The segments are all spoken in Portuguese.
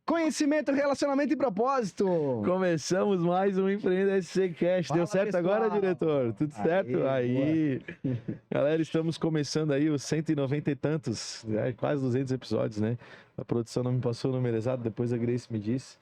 Conhecimento, relacionamento e propósito. Começamos mais um Empreenda SC Cast. Deu Fala, certo pessoal. agora, diretor? Tudo certo? Aí. Galera, estamos começando aí os 190 e tantos, quase 200 episódios, né? A produção não me passou o número exato, depois a Grace me disse.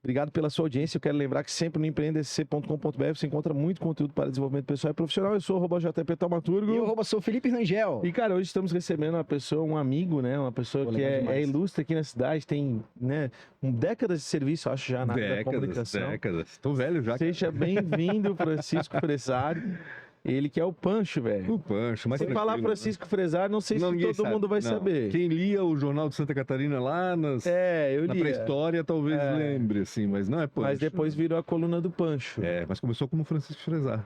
Obrigado pela sua audiência. Eu quero lembrar que sempre no empreendesc.com.br você encontra muito conteúdo para desenvolvimento pessoal e profissional. Eu sou o @JP Taumaturgo. E eu sou o Felipe Rangel. E, cara, hoje estamos recebendo uma pessoa, um amigo, né? Uma pessoa que é ilustre aqui na cidade, tem, né, décadas de serviço, acho já, na área da comunicação. Décadas. Tô velho já. Seja bem-vindo, Francisco Fresari. Ele que é o Pancho, velho. O Pancho, mas se falar Francisco Fresari, não sei se todo mundo vai saber. Quem lia o Jornal de Santa Catarina lá na pré-história talvez lembre, assim, mas não é Pancho. Mas depois virou a coluna do Pancho. Mas começou como Francisco Fresari.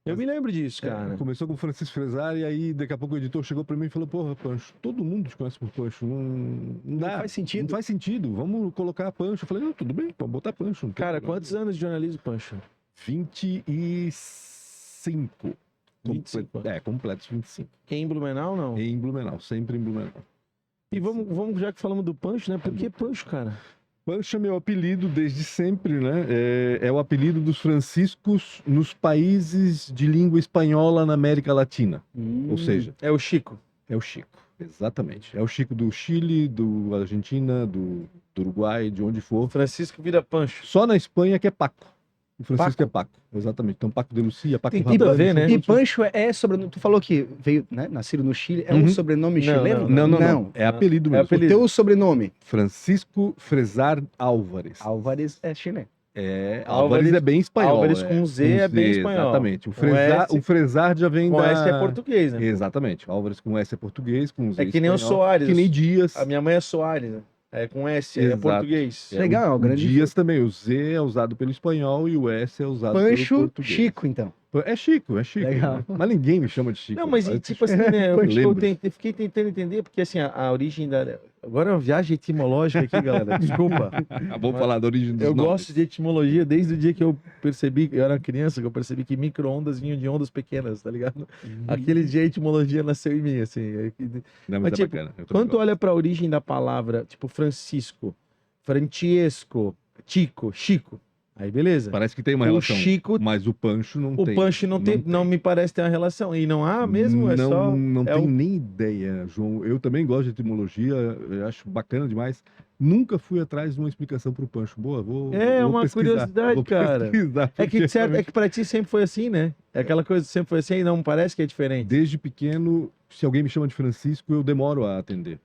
Eu me lembro disso, cara. Começou com o Francisco Fresari e aí daqui a pouco o editor chegou pra mim e falou: porra, Pancho, todo mundo te conhece por Pancho, não faz sentido. Não faz sentido, vamos colocar Pancho. Eu falei: não, tudo bem, pode botar Pancho. Cara, quantos anos de jornalismo, Pancho? 25. 25. Completos 25. Em Blumenau, não? Em Blumenau, sempre em Blumenau. E vamos, já que falamos do Pancho, né? Por que Pancho, cara? Pancho é meu apelido desde sempre, né? É o apelido dos franciscos nos países de língua espanhola na América Latina. Ou seja... É o Chico. É o Chico, exatamente. É o Chico do Chile, do Argentina, do Uruguai, de onde for. Francisco vira Pancho. Só na Espanha que é Paco. O Francisco é Paco, exatamente. Então, Paco de Lucia, Paco Tem tudo a ver, né? E Pancho é sobrenome. Tu falou que veio, né? Nascido no Chile. É um sobrenome chileno? Não. É apelido mesmo. O teu sobrenome? Francisco Fresar Álvares. Álvares é chileno. Álvares é bem espanhol. Álvares com Z é bem espanhol. Exatamente. O Fresar já vem com S é português, né? Exatamente. Álvares com S é português, com Z é que nem o Soares. Que nem Dias. A minha mãe é Soares, né? É com S, é português. Legal, grande. Dias também, o Z é usado pelo espanhol e o S é usado pelo português. Pancho Chico, então. É Chico. Legal. Mas ninguém me chama de Chico. Não, mas tipo assim, né? Eu fiquei tentando entender, porque assim, a origem da... Agora é uma viagem etimológica aqui, galera. Desculpa. Vamos falar da origem dos nomes. Eu gosto de etimologia desde o dia que eu percebi, eu era criança, que eu percebi que micro-ondas vinham de ondas pequenas, tá ligado? Aquele dia a etimologia nasceu em mim, assim. Não, mas tipo, bacana. Quando tu olha pra origem da palavra, tipo Francisco, Francesco, Chico, aí beleza. Parece que tem uma relação, Chico, mas o Pancho não tem. O Pancho não me parece ter uma relação. E não há mesmo? Não tenho nem ideia, João. Eu também gosto de etimologia, eu acho bacana demais. Nunca fui atrás de uma explicação pro Pancho. Boa, vou uma pesquisar, curiosidade, cara. É que pra ti sempre foi assim, né? É aquela coisa que sempre foi assim e não parece que é diferente. Desde pequeno, se alguém me chama de Francisco, eu demoro a atender.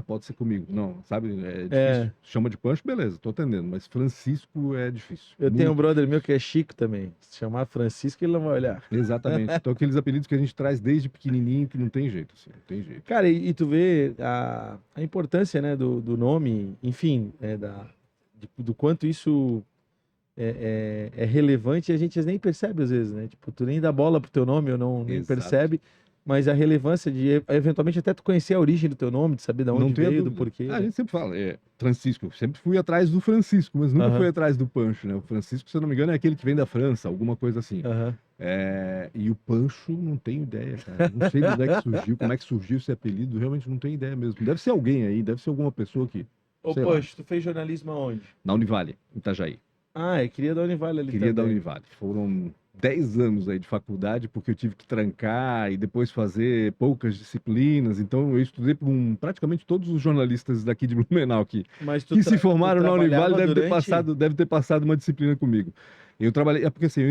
Pode ser comigo. Não, sabe? É difícil. Chama de Pancho, beleza, tô atendendo. Mas Francisco é difícil. Eu tenho um brother meu que é Chico também. Se chamar Francisco, ele não vai olhar. Exatamente. Então, aqueles apelidos que a gente traz desde pequenininho, que não tem jeito, assim, não tem jeito. Cara, e tu vê a importância, né, do nome, enfim, do quanto isso é relevante e a gente nem percebe às vezes, né? Tipo, tu nem dá bola pro teu nome ou nem percebe, mas a relevância de, eventualmente, até tu conhecer a origem do teu nome, de saber de onde veio, do porquê. A gente sempre fala, Francisco, eu sempre fui atrás do Francisco, mas nunca fui atrás do Pancho, né? O Francisco, se eu não me engano, é aquele que vem da França, alguma coisa assim. E o Pancho, não tenho ideia, cara. Não sei de onde é que surgiu, como é que surgiu esse apelido, realmente não tenho ideia mesmo. Deve ser alguém aí, deve ser alguma pessoa que... Ô, Pancho, tu fez jornalismo aonde? Na Univale, em Itajaí. Queria da Univale ali Queria da Univale. Foram 10 anos aí de faculdade, porque eu tive que trancar e depois fazer poucas disciplinas. Então eu estudei por praticamente todos os jornalistas daqui de Blumenau que se formaram na Univale deve ter passado uma disciplina comigo. Eu trabalhei, porque assim,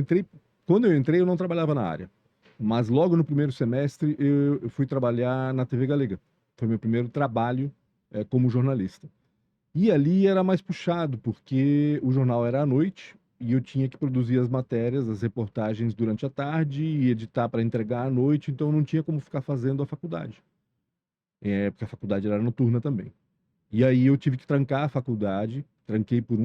quando eu entrei eu não trabalhava na área. Mas logo no primeiro semestre eu fui trabalhar na TV Galega. Foi meu primeiro trabalho como jornalista. E ali era mais puxado, porque o jornal era à noite e eu tinha que produzir as matérias, as reportagens durante a tarde e editar para entregar à noite, então eu não tinha como ficar fazendo a faculdade. Porque a faculdade era noturna também. E aí eu tive que trancar a faculdade, tranquei por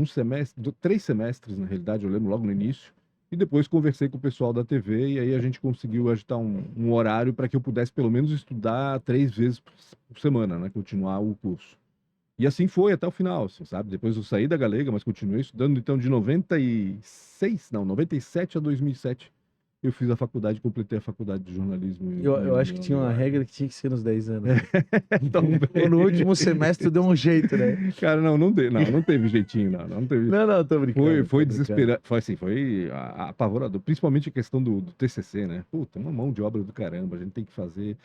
3 semestres, na realidade, eu lembro logo no início, e depois conversei com o pessoal da TV e aí a gente conseguiu agitar um horário para que eu pudesse pelo menos estudar 3 vezes por semana, né, continuar o curso. E assim foi até o final, assim, sabe? Depois eu saí da Galega, mas continuei estudando, então, de 97 a 2007, eu fiz a faculdade, completei a faculdade de jornalismo. Eu acho que tinha uma regra que tinha que ser nos 10 anos. Talvez. Ou no último semestre tu deu um jeito, né? Cara, não teve jeitinho, não teve. Não, tô brincando. Foi desesperante, foi assim, foi apavorador, principalmente a questão do TCC, né? Puta, uma mão de obra do caramba, a gente tem que fazer.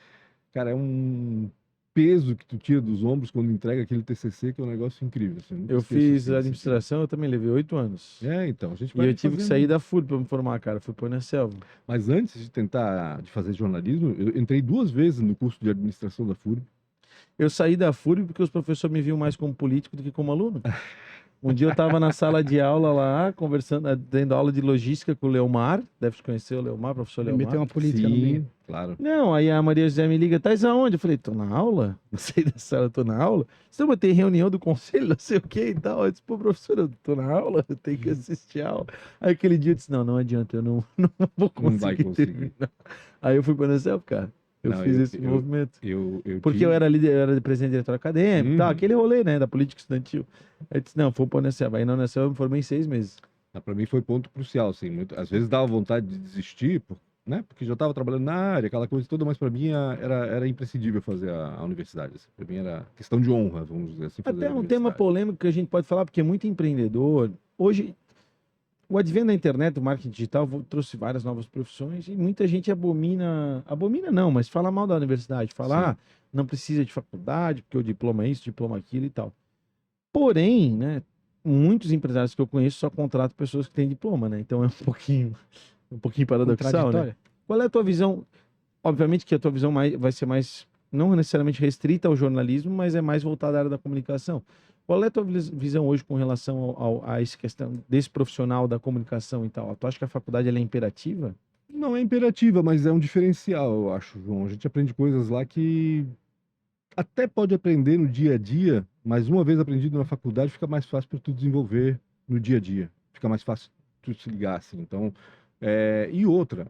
Cara, é um peso que tu tira dos ombros quando entrega aquele TCC, que é um negócio incrível. Assim, nunca Eu esqueço, fiz assim, administração, eu também levei 8 anos. então, a gente E vai eu tive que fazendo. sair da FURB pra me formar, cara. Fui pôr na selva. Mas antes de fazer jornalismo, eu entrei 2 vezes no curso de administração da FURB. Eu saí da FURB porque os professores me viam mais como político do que como aluno. Um dia eu estava na sala de aula lá, conversando, tendo aula de logística com o Leomar. Deve conhecer o Leomar, professor Meteu Leomar. uma política no Sim, meio. claro. Não, aí a Maria José me liga, Tais aonde? Eu falei, tô na aula? Não sei da sala, tô na aula. Você vai ter reunião do conselho, não sei o que e tal. Eu disse, pô, professor, eu tô na aula, eu tenho que assistir a aula. Aí aquele dia eu disse, não adianta, eu não vou conseguir. Não vai conseguir. terminar. Aí eu fui para a selva, cara. Eu Não, fiz esse movimento. Porque eu era líder, eu era presidente do diretório acadêmico, tal, aquele rolê, né, da política estudantil. Aí eu disse, não, vou pôr na selva. Aí não, na selva eu me formei em 6 meses. Para mim foi ponto crucial, assim. Às vezes dava vontade de desistir, né? Porque já estava trabalhando na área, aquela coisa toda, mas para mim era imprescindível fazer a universidade. Assim. Para mim era questão de honra, vamos dizer assim. Fazer Até um tema polêmico que a gente pode falar, porque é muito empreendedor. Hoje, o advento da internet, do marketing digital, trouxe várias novas profissões e muita gente abomina não, mas fala mal da universidade, fala, não precisa de faculdade, porque o diploma é isso, diploma aquilo e tal. Porém, né, muitos empresários que eu conheço só contratam pessoas que têm diploma, né? Então é um pouquinho paradoxal, né? Qual é a tua visão? Obviamente que a tua visão vai ser mais, não necessariamente restrita ao jornalismo, mas é mais voltada à área da comunicação. Qual é a tua visão hoje com relação a essa questão desse profissional da comunicação e tal? Tu acha que a faculdade ela é imperativa? Não é imperativa, mas é um diferencial, eu acho, João. A gente aprende coisas lá que até pode aprender no dia a dia, mas uma vez aprendido na faculdade, fica mais fácil para tu desenvolver no dia a dia. Fica mais fácil tu se ligar, assim. Então, e outra,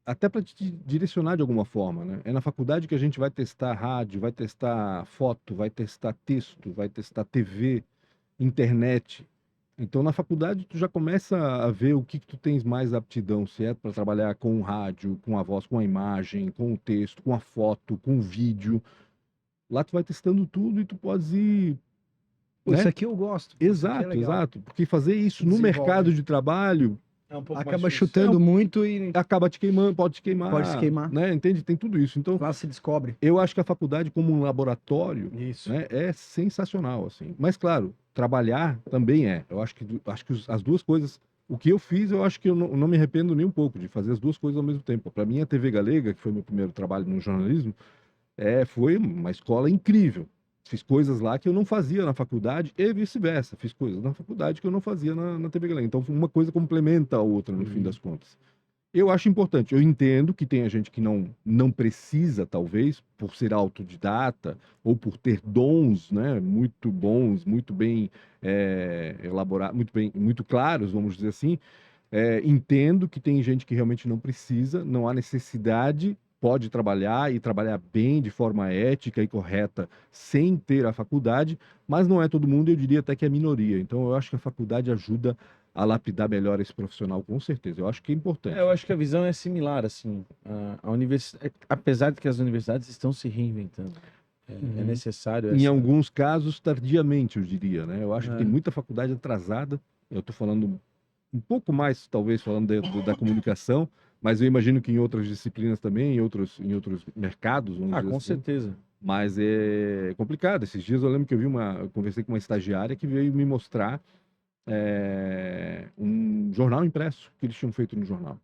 até para te direcionar de alguma forma, né? É na faculdade que a gente vai testar rádio, vai testar foto, vai testar texto, vai testar TV, internet. Então, na faculdade, tu já começa a ver o que tu tens mais aptidão, se é para trabalhar com o rádio, com a voz, com a imagem, com o texto, com a foto, com o vídeo. Lá tu vai testando tudo e tu podes ir... Pô, isso aqui eu gosto. Exato. Porque fazer isso no mercado de trabalho... acaba chutando muito e acaba te queimando, pode te queimar. Pode se queimar. Né? Entende? Tem tudo isso. Então, lá se descobre. Eu acho que a faculdade como um laboratório, né, é sensacional, assim. Mas, claro, trabalhar também é. Eu acho que as duas coisas... O que eu fiz, eu acho que eu não me arrependo nem um pouco de fazer as duas coisas ao mesmo tempo. Para mim, a TV Galega, que foi meu primeiro trabalho no jornalismo, foi uma escola incrível. Fiz coisas lá que eu não fazia na faculdade e vice-versa. Fiz coisas na faculdade que eu não fazia na TV Galega. Então, uma coisa complementa a outra, no fim das contas. Eu acho importante. Eu entendo que tem gente que não precisa, talvez, por ser autodidata ou por ter dons, né, muito bons, muito bem elaborados, muito claros, vamos dizer assim. Entendo que tem gente que realmente não precisa, não há necessidade, pode trabalhar e trabalhar bem, de forma ética e correta, sem ter a faculdade, mas não é todo mundo, eu diria até que é minoria. Então, eu acho que a faculdade ajuda a lapidar melhor esse profissional, com certeza. Eu acho que é importante. Eu acho que a visão é similar, assim. A universidade, apesar de que as universidades estão se reinventando, é necessário... Em alguns casos, tardiamente, eu diria, né? Eu acho que tem muita faculdade atrasada. Eu estou falando um pouco mais, talvez, falando da comunicação, mas eu imagino que em outras disciplinas também, em outros mercados, vamos dizer com assim. certeza. Mas é complicado. Esses dias eu lembro que eu conversei com uma estagiária que veio me mostrar um jornal impresso que eles tinham feito no jornal.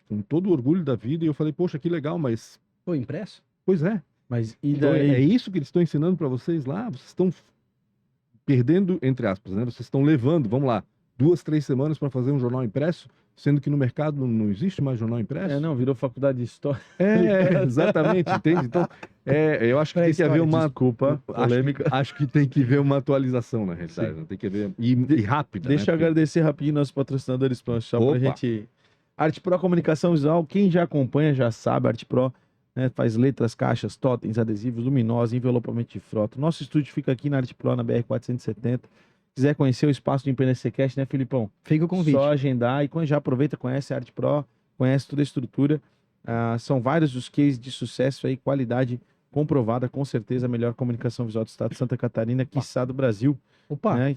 Com todo o orgulho da vida, e eu falei, poxa, que legal, mas... Pô, impresso? Pois é. Mas e Então, daí? é isso que eles estão ensinando para vocês lá? Vocês estão perdendo, entre aspas, né? Vocês estão levando, vamos lá, 2, 3 semanas para fazer um jornal impresso, sendo que no mercado não existe mais jornal impresso? Não, virou faculdade de história. Exatamente, entende? Então, eu acho que tem que haver uma... Desculpa, polêmica. Acho que tem que haver uma atualização, na realidade. Né? Tem que haver... E rápida, Deixa eu né? agradecer rapidinho nossos patrocinadores, só pra gente... Arte Pro Comunicação Visual, quem já acompanha já sabe, Arte Pro, né, faz letras, caixas, totens, adesivos, luminosos, envelopamento de frota. Nosso estúdio fica aqui na Arte Pro, na BR-470. Quiser conhecer o espaço de Empreender Cast, né, Filipão? Fica o convite. Só agendar e já aproveita, conhece a Arte Pro, conhece toda a estrutura. São vários os cases de sucesso aí, qualidade comprovada, com certeza, a melhor comunicação visual do estado de Santa Catarina, quiçá do Brasil, né?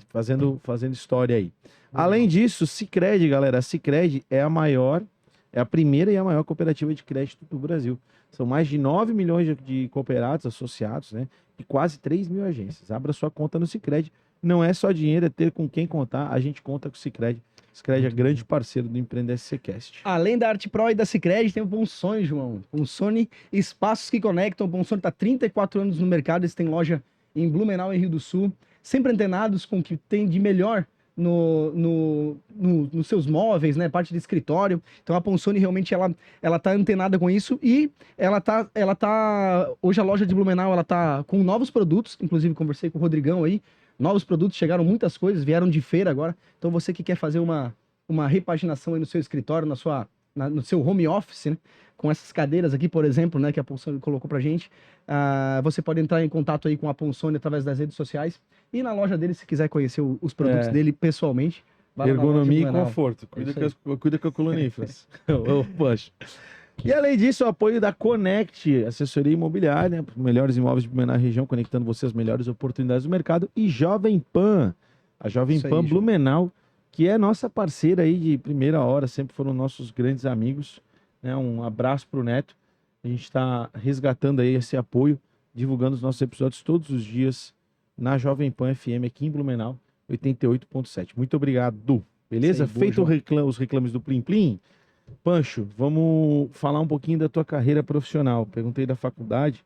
Fazendo história aí. Além disso, Sicredi, galera, a Sicredi é a primeira e a maior cooperativa de crédito do Brasil. São mais de 9 milhões de cooperados associados, né? E quase 3 mil agências. Abra sua conta no Sicredi. Não é só dinheiro, é ter com quem contar. A gente conta com o Sicredi. Sicredi é grande parceiro do Empreender SCcast. Além da Arte Pro e da Sicredi, tem o Ponsone, João. Ponsone, espaços que conectam. O Ponsone está há 34 anos no mercado. Eles têm loja em Blumenau e Rio do Sul. Sempre antenados com o que tem de melhor nos seus móveis, né? Parte de escritório. Então a Ponsone realmente ela tá antenada com isso e ela tá hoje a loja de Blumenau ela tá com novos produtos, inclusive conversei com o Rodrigão aí. Novos produtos, chegaram muitas coisas, vieram de feira agora. Então você que quer fazer uma repaginação aí no seu escritório, no seu home office, né? Com essas cadeiras aqui, por exemplo, né, que a Ponsone colocou pra gente, você pode entrar em contato aí com a Ponsone através das redes sociais e na loja dele, se quiser conhecer os produtos dele pessoalmente. Ergonomia e conforto. Cuida com a coluníferas. Poxa. E além disso, o apoio da Connect, assessoria imobiliária, né, melhores imóveis de Blumenau na região, conectando você às melhores oportunidades do mercado, e Jovem Pan, a Jovem Pan Blumenau, que é nossa parceira aí de primeira hora, sempre foram nossos grandes amigos, né? Um abraço pro Neto. A gente está resgatando aí esse apoio, divulgando os nossos episódios todos os dias na Jovem Pan FM aqui em Blumenau, 88.7. Muito obrigado. Beleza? Feito os reclames do Plim Plim. Pancho, vamos falar um pouquinho da tua carreira profissional. Perguntei da faculdade.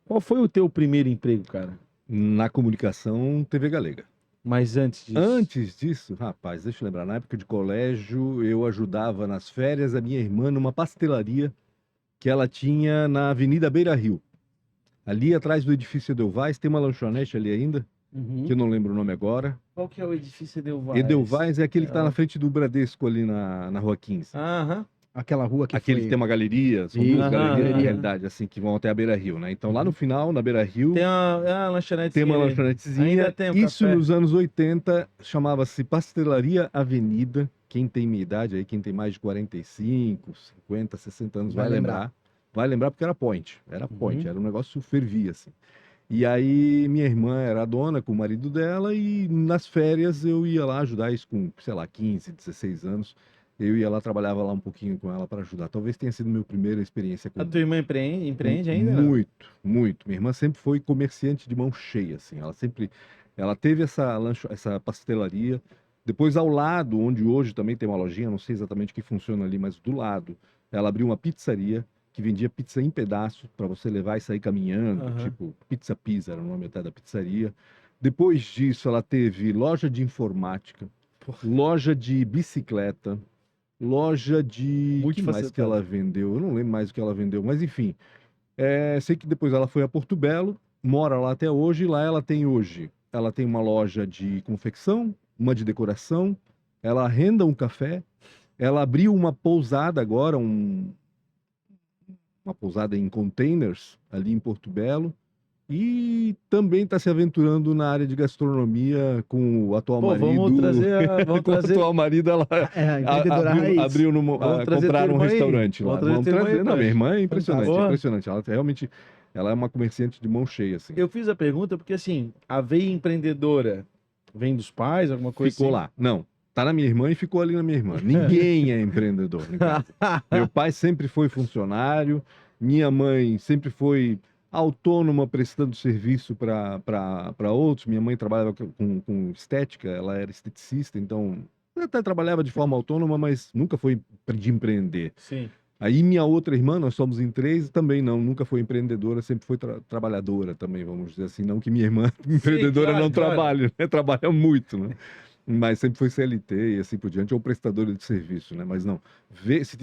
Qual foi o teu primeiro emprego, cara? Na comunicação, TV Galega. Mas antes disso? Antes disso, rapaz, deixa eu lembrar, na época de colégio, eu ajudava nas férias a minha irmã numa pastelaria que ela tinha na Avenida Beira Rio. Ali atrás do edifício Edelweiss, tem uma lanchonete ali ainda, que eu não lembro o nome agora. Qual que é o edifício Edelweiss? Edelweiss é aquele que tá na frente do Bradesco ali na Rua 15. Aham. Aquela rua que Aquele que tem uma galeria, são duas galerias, na realidade, assim, que vão até a Beira Rio, né? Então lá no final, na Beira Rio, tem uma lanchonetezinha. Tem uma lanchonetezinha. Ainda tem Isso café. nos anos 80 chamava-se Pastelaria Avenida. Quem tem minha idade aí, quem tem mais de 45, 50, 60 anos vai lembrar. Vai lembrar porque era point. Era point, era um negócio fervia, assim. E aí minha irmã era a dona com o marido dela e nas férias eu ia lá ajudar isso com, sei lá, 15, 16 anos. Eu ia lá, trabalhava lá um pouquinho com ela para ajudar. Talvez tenha sido minha primeira experiência com... A tua irmã empreende ainda? Muito, muito. Minha irmã sempre foi comerciante de mão cheia, assim. Ela teve essa pastelaria. Depois, ao lado, onde hoje também tem uma lojinha, não sei exatamente o que funciona ali, mas do lado, ela abriu uma pizzaria que vendia pizza em pedaços para você levar e sair caminhando, tipo Pizza Pizza era o nome até da pizzaria. Depois disso, ela teve loja de informática, loja de bicicleta, loja de... O que mais que ela vendeu? Eu não lembro mais o que ela vendeu, mas enfim. Sei que depois ela foi a Porto Belo, mora lá até hoje, e lá ela tem uma loja de confecção, uma de decoração, ela arrenda um café, ela abriu uma pousada agora, uma pousada em containers ali em Porto Belo, e também está se aventurando na área de gastronomia com o atual marido. Com o atual marido, ela abriu compraram um restaurante lá. Vamos trazer. Não, minha irmã é impressionante, impressionante. Ela é uma comerciante de mão cheia, assim. Eu fiz a pergunta porque, assim, a veia empreendedora vem dos pais, alguma coisa ficou assim? Lá. Não. Tá na minha irmã e ficou ali na minha irmã. Ninguém é empreendedor. Meu pai sempre foi funcionário, minha mãe sempre foi autônoma prestando serviço para outros. Minha mãe trabalhava com estética, ela era esteticista, então até trabalhava de forma autônoma, mas nunca foi de empreender. Sim. Aí minha outra irmã, nós somos em 3, também nunca foi empreendedora, sempre foi trabalhadora também, vamos dizer assim. Não que minha irmã empreendedora não trabalhe, né? Trabalha muito, né? Mas sempre foi CLT e assim por diante, ou prestadora de serviço, né? Mas não,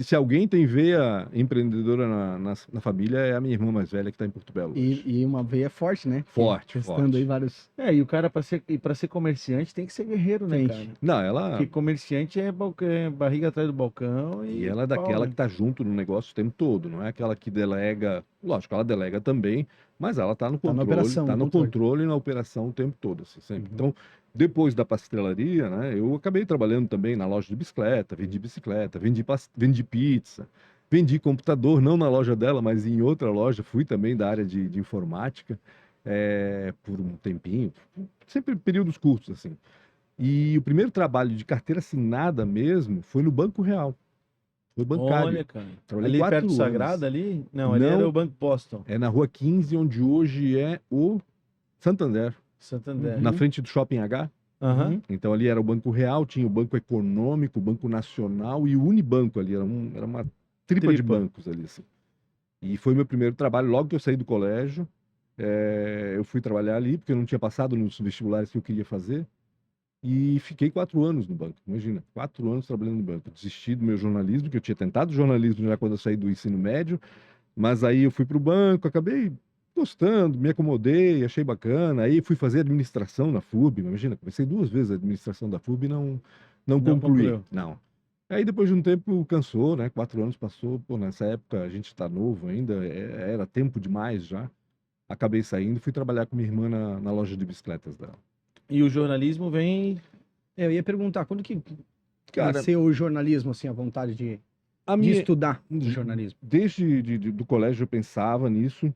se alguém tem veia empreendedora na família, é a minha irmã mais velha que está em Porto Belo. E uma veia forte, né? Forte. Aí vários... E o cara, para ser comerciante, tem que ser guerreiro, né, cara? Não, ela... Porque comerciante é barriga atrás do balcão e ela é daquela que tá junto no negócio o tempo todo, não é aquela que delega... Lógico, ela delega também, mas ela tá no controle, tá no controle e na operação o tempo todo, assim, sempre. Então, Depois da pastelaria, né, eu acabei trabalhando também na loja de bicicleta, vendi pizza, vendi computador, não na loja dela, mas em outra loja. Fui também da área de informática, por um tempinho, sempre períodos curtos, assim. E o primeiro trabalho de carteira assinada mesmo foi no Banco Real. Foi bancário. Olha, cara. Trabalhei Ali 4 perto do anos. Sagrado, ali? Não, ali era Não. o Banco Boston. É na Rua 15, onde hoje é o Santander, Santander. na frente do Shopping H. Aham. Então ali era o Banco Real, tinha o Banco Econômico, o Banco Nacional e o Unibanco ali. Era uma tripa de bancos ali, assim. E foi meu primeiro trabalho. Logo que eu saí do colégio, eu fui trabalhar ali, porque eu não tinha passado nos vestibulares que eu queria fazer. E fiquei 4 anos no banco. Imagina, 4 anos trabalhando no banco. Desisti do meu jornalismo, que eu tinha tentado jornalismo já quando eu saí do ensino médio. Mas aí eu fui para o banco, acabei gostando, me acomodei, achei bacana. Aí fui fazer administração na FURB. Imagina, comecei 2 vezes a administração da FURB e não concluí. concluiu. Não. Aí depois de um tempo cansou, né? 4 anos passou. Pô, nessa época a gente está novo ainda, era tempo demais já. Acabei saindo, fui trabalhar com minha irmã na loja de bicicletas dela. E o jornalismo vem... Eu ia perguntar, quando que Cara, nasceu o jornalismo, assim, a vontade de estudar jornalismo? Desde do colégio eu pensava nisso.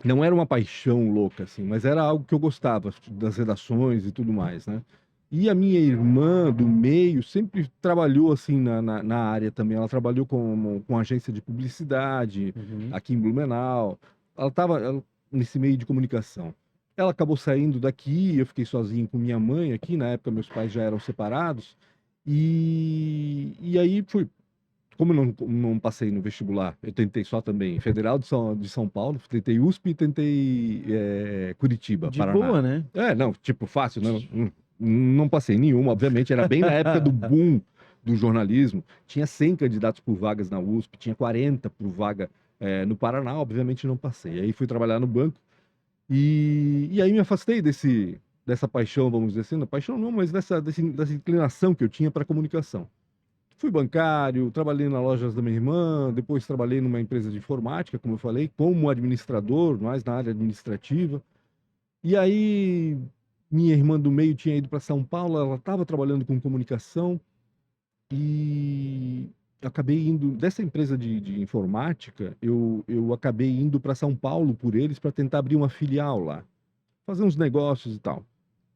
Não era uma paixão louca, assim, mas era algo que eu gostava, das redações e tudo mais, né? E a minha irmã do meio sempre trabalhou, assim, na área também. Ela trabalhou com agência de publicidade aqui em Blumenau. Ela estava nesse meio de comunicação. Ela acabou saindo daqui, eu fiquei sozinho com minha mãe aqui. Na época, meus pais já eram separados. E aí fui. Como eu não passei no vestibular, eu tentei só também Federal de São Paulo, tentei USP e tentei Curitiba, De Paraná. boa, né? Não, tipo, fácil, não passei nenhuma, obviamente, era bem na época do boom do jornalismo. Tinha 100 candidatos por vagas na USP, tinha 40 por vaga no Paraná, obviamente não passei. Aí fui trabalhar no banco e aí me afastei dessa paixão, vamos dizer assim, não paixão não, mas dessa inclinação que eu tinha para comunicação. Fui bancário, trabalhei nas lojas da minha irmã, depois trabalhei numa empresa de informática, como eu falei, como administrador, mais na área administrativa. E aí, minha irmã do meio tinha ido para São Paulo, ela estava trabalhando com comunicação e acabei indo, dessa empresa de informática, eu acabei indo para São Paulo por eles para tentar abrir uma filial lá, fazer uns negócios e tal.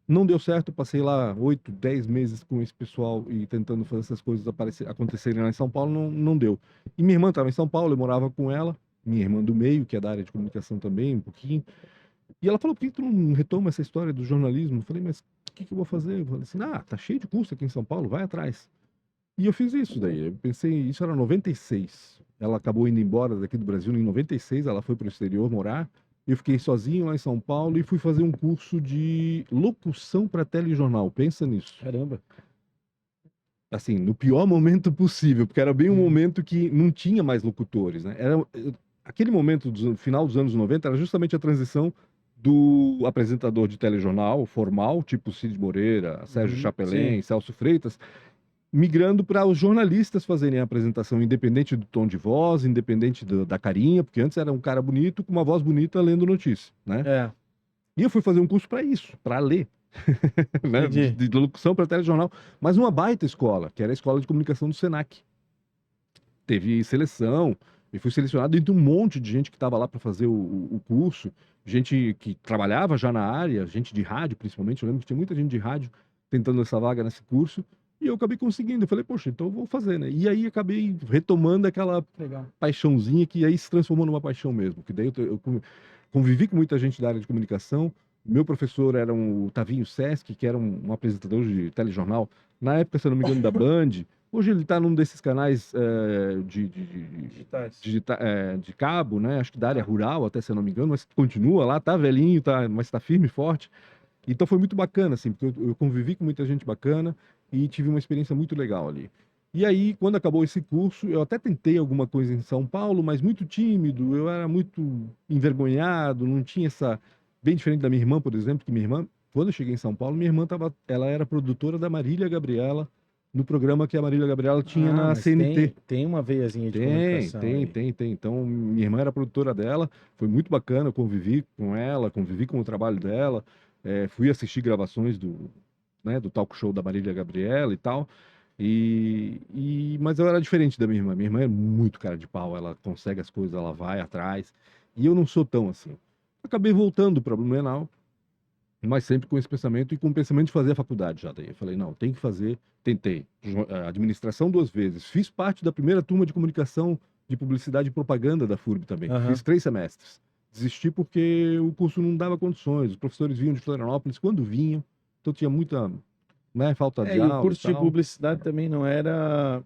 Não deu certo, passei lá 8, 10 meses com esse pessoal e tentando fazer essas coisas acontecerem lá em São Paulo, não deu. E minha irmã estava em São Paulo, eu morava com ela, minha irmã do meio, que é da área de comunicação também, um pouquinho. E ela falou, por que tu não retoma essa história do jornalismo? Eu falei, mas o que eu vou fazer? Eu falei assim, tá cheio de curso aqui em São Paulo, vai atrás. E eu fiz isso daí, eu pensei, isso era 96. Ela acabou indo embora daqui do Brasil em 96, ela foi para o exterior morar. Eu fiquei sozinho lá em São Paulo e fui fazer um curso de locução para telejornal. Pensa nisso. Caramba. Assim, no pior momento possível, porque era bem um momento que não tinha mais locutores, né? Aquele momento do final dos anos 90 era justamente a transição do apresentador de telejornal formal, tipo Cid Moreira, Sérgio Chapelin, Celso Freitas, migrando para os jornalistas fazerem a apresentação, independente do tom de voz, independente da carinha, porque antes era um cara bonito com uma voz bonita lendo notícia, né? E eu fui fazer um curso para isso, para ler, né? de locução para telejornal, mas uma baita escola, que era a Escola de Comunicação do Senac. Teve seleção, e fui selecionado entre um monte de gente que estava lá para fazer o curso, gente que trabalhava já na área, gente de rádio principalmente. Eu lembro que tinha muita gente de rádio tentando essa vaga nesse curso. E eu acabei conseguindo. Eu falei, poxa, então eu vou fazer, né? E aí acabei retomando aquela paixãozinha que aí se transformou numa paixão mesmo. Que daí eu convivi com muita gente da área de comunicação. Meu professor era o Tavinho Sesc, que era um apresentador de telejornal. Na época, se eu não me engano, da Band. Hoje ele está num desses canais de cabo, né? Acho que da área rural, até se eu não me engano. Mas continua lá, tá velhinho, mas está firme e forte. Então foi muito bacana, assim, porque eu convivi com muita gente bacana e tive uma experiência muito legal ali. E aí, quando acabou esse curso, eu até tentei alguma coisa em São Paulo, mas muito tímido, eu era muito envergonhado, não tinha essa... Bem diferente da minha irmã, por exemplo, que minha irmã, quando eu cheguei em São Paulo, minha irmã ela era produtora da Marília Gabriela, no programa que a Marília Gabriela tinha na CNT. Tem uma veiazinha de comunicação. Tem. Então, minha irmã era produtora dela, foi muito bacana, eu convivi com ela, convivi com o trabalho dela. fui assistir gravações do talk show da Marília Gabriela e tal. Mas eu era diferente da minha irmã. Minha irmã é muito cara de pau, ela consegue as coisas, ela vai atrás. E eu não sou tão assim. Acabei voltando para Blumenau, mas sempre com esse pensamento e com o pensamento de fazer a faculdade já daí. Eu falei, não, tem que fazer. Tentei. Administração 2 vezes. Fiz parte da primeira turma de comunicação de publicidade e propaganda da FURB também. Aham. Fiz 3 semestres. Desisti porque o curso não dava condições. Os professores vinham de Florianópolis quando vinham. Então tinha muita, né, falta de E aula o curso de tal. publicidade também não era...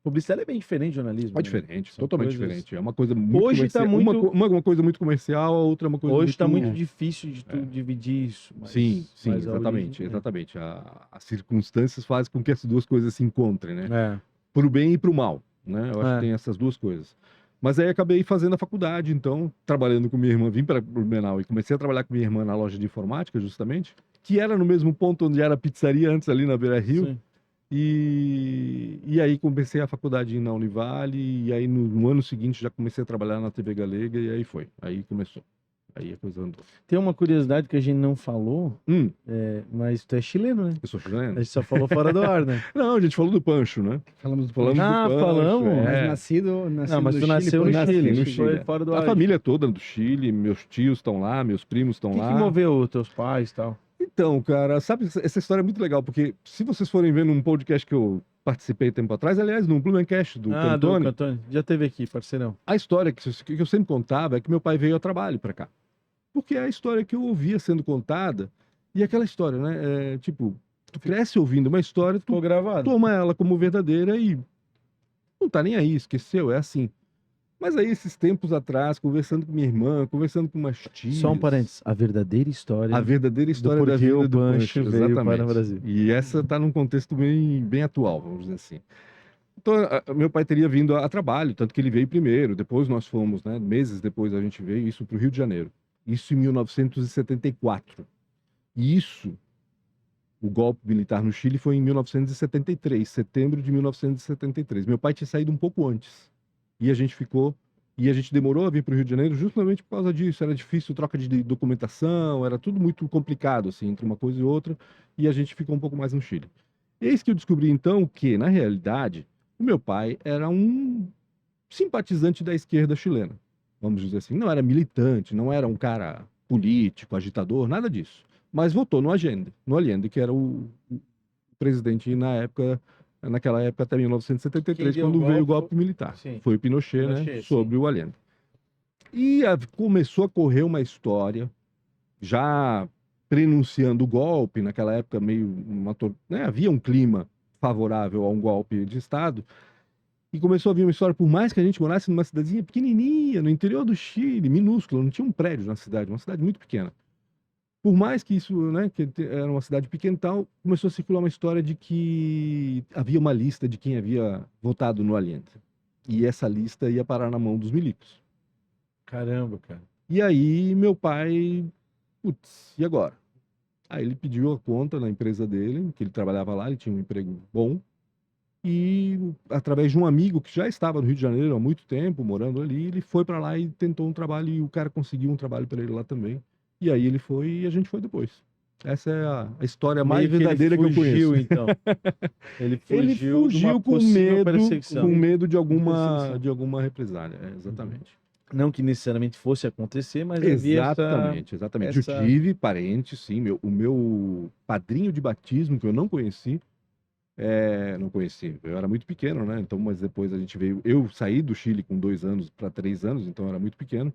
Publicidade é bem diferente de jornalismo, É né? diferente, São totalmente coisas- diferente. É uma coisa muito Hoje tá comercial. muito- Uma coisa muito comercial, a outra é uma coisa Hoje muito... está muito difícil de tu dividir isso. Sim, sim, mas a exatamente, origem- exatamente. As circunstâncias fazem com que essas duas coisas se encontrem, né? É. Pro bem e pro mal, né? Eu acho É. que tem essas duas coisas. Mas aí acabei fazendo a faculdade, então, trabalhando com minha irmã, vim para Blumenau e comecei a trabalhar com minha irmã na loja de informática, justamente, que era no mesmo ponto onde era a pizzaria antes, ali na Beira Rio. Sim. E aí comecei a faculdade na Univale, e aí no ano seguinte já comecei a trabalhar na TV Galega, e aí foi. Aí começou. Aí a coisa andou. Tem uma curiosidade que a gente não falou, Hum, mas tu é chileno, né? eu sou A chileno? gente só falou fora do ar, né? Não, a gente falou do Pancho, né? Falamos do Falamos Ah, do Pancho, falamos? é. Mas nascido Não, mas no tu nasceu pô, no nasci Chile, no tu Chile, foi é. fora do A ar. família toda do Chile, meus tios estão lá, meus primos estão O que lá. moveu os teus pais e tal? Então, cara, sabe, essa história é muito legal, porque se vocês forem ver num podcast que eu participei tempo atrás, aliás, num Blumencast do do Cantone, Cantone. Já teve aqui, parceirão. a história que eu sempre contava é que meu pai veio a trabalho para cá. Porque é a história que eu ouvia sendo contada, e aquela história, né? Tipo, tu cresce ouvindo uma história, tu Ficou gravado. toma ela como verdadeira e não tá nem aí, esqueceu, é assim. Mas aí, esses tempos atrás, conversando com minha irmã, conversando com umas tias... Só um parênteses. A verdadeira história. A verdadeira história da porquê vida o do Pancho Pancho, veio exatamente. para o Brasil. E essa está num contexto bem atual, vamos dizer assim. Então, meu pai teria vindo a trabalho, tanto que ele veio primeiro, depois nós fomos, né, meses depois a gente veio, isso para o Rio de Janeiro. Isso em 1974. E isso, o golpe militar no Chile foi em 1973, setembro de 1973. Meu pai tinha saído um pouco antes. E a gente ficou... E a gente demorou a vir para o Rio de Janeiro justamente por causa disso. Era difícil troca de documentação, era tudo muito complicado, assim, entre uma coisa e outra. E a gente ficou um pouco mais no Chile. Eis que eu descobri, então, que, na realidade, o meu pai era um simpatizante da esquerda chilena. Vamos dizer assim. Não era militante, não era um cara político, agitador, nada disso. Mas votou no Allende, que era o presidente na época... Naquela época, até 1973, Quem deu quando o veio o golpe golpe militar. Sim. Foi o Pinochet, Pinochet, né? sim. Sobre o Allende. E começou a correr uma história, já prenunciando o golpe, naquela época né? Havia um clima favorável a um golpe de Estado, e começou a vir uma história, por mais que a gente morasse numa cidadezinha pequenininha, no interior do Chile, minúscula, não tinha um prédio na cidade, uma cidade muito pequena. Por mais que isso, né, que era uma cidade pequena e tal, começou a circular uma história de que havia uma lista de quem havia votado no Allende. E essa lista ia parar na mão dos milicos. Caramba, cara. E aí meu pai, putz, e agora? Aí ele pediu a conta na empresa dele, que ele trabalhava lá, ele tinha um emprego bom. E através de um amigo que já estava no Rio de Janeiro há muito tempo, morando ali, ele foi para lá e tentou um trabalho, e o cara conseguiu um trabalho para ele lá também. E aí ele foi e a gente foi depois. Essa é a história mais verdadeira que eu conheço. Então. Ele Ele fugiu, de uma fugiu possível perseguição. com medo de Perseguição. alguma represália. Exatamente. Não que necessariamente fosse acontecer, mas havia Exatamente. essa- Eu tive parentes, sim. O meu padrinho de batismo, que eu não conheci, não conheci. Eu era muito pequeno, né? Então, mas depois a gente veio. Eu saí do Chile com 2 anos para 3 anos, então eu era muito pequeno.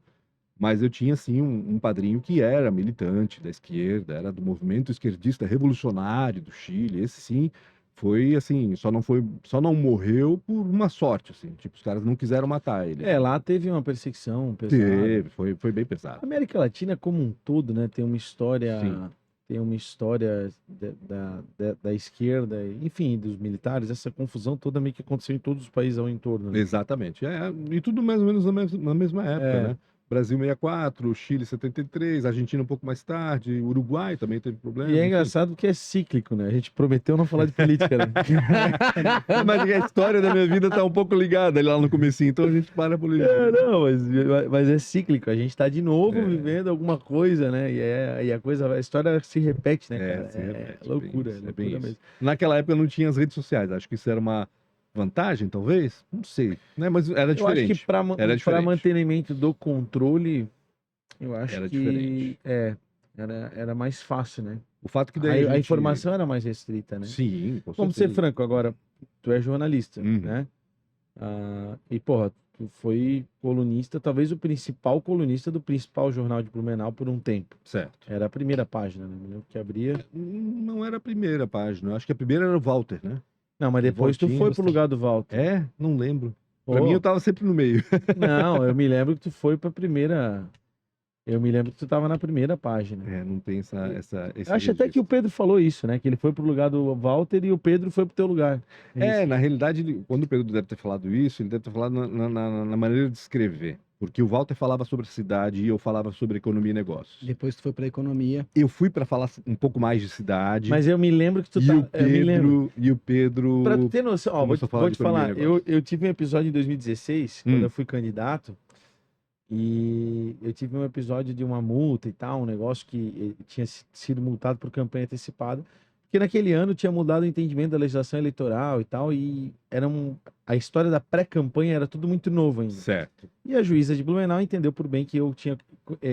Mas eu tinha, sim, um padrinho que era militante da esquerda, era do movimento esquerdista revolucionário do Chile. Esse, sim, foi assim, só não morreu por uma sorte, assim. Tipo, os caras não quiseram matar ele. lá teve uma perseguição pesada. Teve, foi bem A pesado. América Latina como um todo, né, tem uma história, Sim. da esquerda, enfim, dos militares, essa confusão toda meio que aconteceu em todos os países ao entorno, né? Exatamente. E tudo mais ou menos na mesma época, É. né? Brasil 64, Chile 73, Argentina um pouco mais tarde, Uruguai também teve problema. E é enfim. engraçado que é cíclico, né? A gente prometeu não falar de política, né? Mas a história da minha vida tá um pouco ligada ali lá no comecinho, então a gente para por ali. Não, mas é cíclico. A gente tá de novo É. vivendo alguma coisa, né? E a história se repete, né, cara? se repete, Loucura, bem isso, loucura bem isso. mesmo. Naquela época não tinha as redes sociais, acho que isso era uma vantagem, talvez? Não sei, né? Mas era Eu acho diferente. que para Era diferente. mantenimento do controle, eu acho Era que diferente. era mais fácil, né? O fato que daí A gente- informação era mais restrita, né? Sim, com Vamos ser certeza. franco agora, tu é jornalista, Uhum. né? E, porra, tu foi colunista, talvez o principal colunista do principal jornal de Blumenau por um tempo. Certo. Era a primeira página, né? Me lembro que abria. Não era a primeira página, eu acho que a primeira era o Walter, né? Não, mas O depois tu Valtinho, foi pro lugar do Walter. É? Não lembro. Pra Ô, mim eu tava sempre no meio. Não, eu me lembro que tu foi pra primeira. Eu me lembro que tu tava na primeira página. É, não tem esse Eu acho até que o Pedro falou isso, né? Que ele foi pro lugar do Walter e o Pedro foi pro teu lugar. É, Isso. na realidade, quando o Pedro deve ter falado isso, ele deve ter falado na maneira de escrever. Porque o Walter falava sobre a cidade e eu falava sobre economia e negócios. Depois tu foi pra economia. Eu fui para falar um pouco mais de cidade. Mas eu me lembro que tu e tá. o Eu me lembro. Pedro. Pra tu ter noção, ó, começou a falar vou de te falar, economia e negócio. eu tive um episódio em 2016, quando Hum. eu fui candidato, e eu tive um episódio de uma multa e tal, um negócio que tinha sido multado por campanha antecipada, porque naquele ano tinha mudado o entendimento da legislação eleitoral e tal, e a história da pré-campanha era tudo muito novo ainda. Certo. E a juíza de Blumenau entendeu por bem que eu tinha.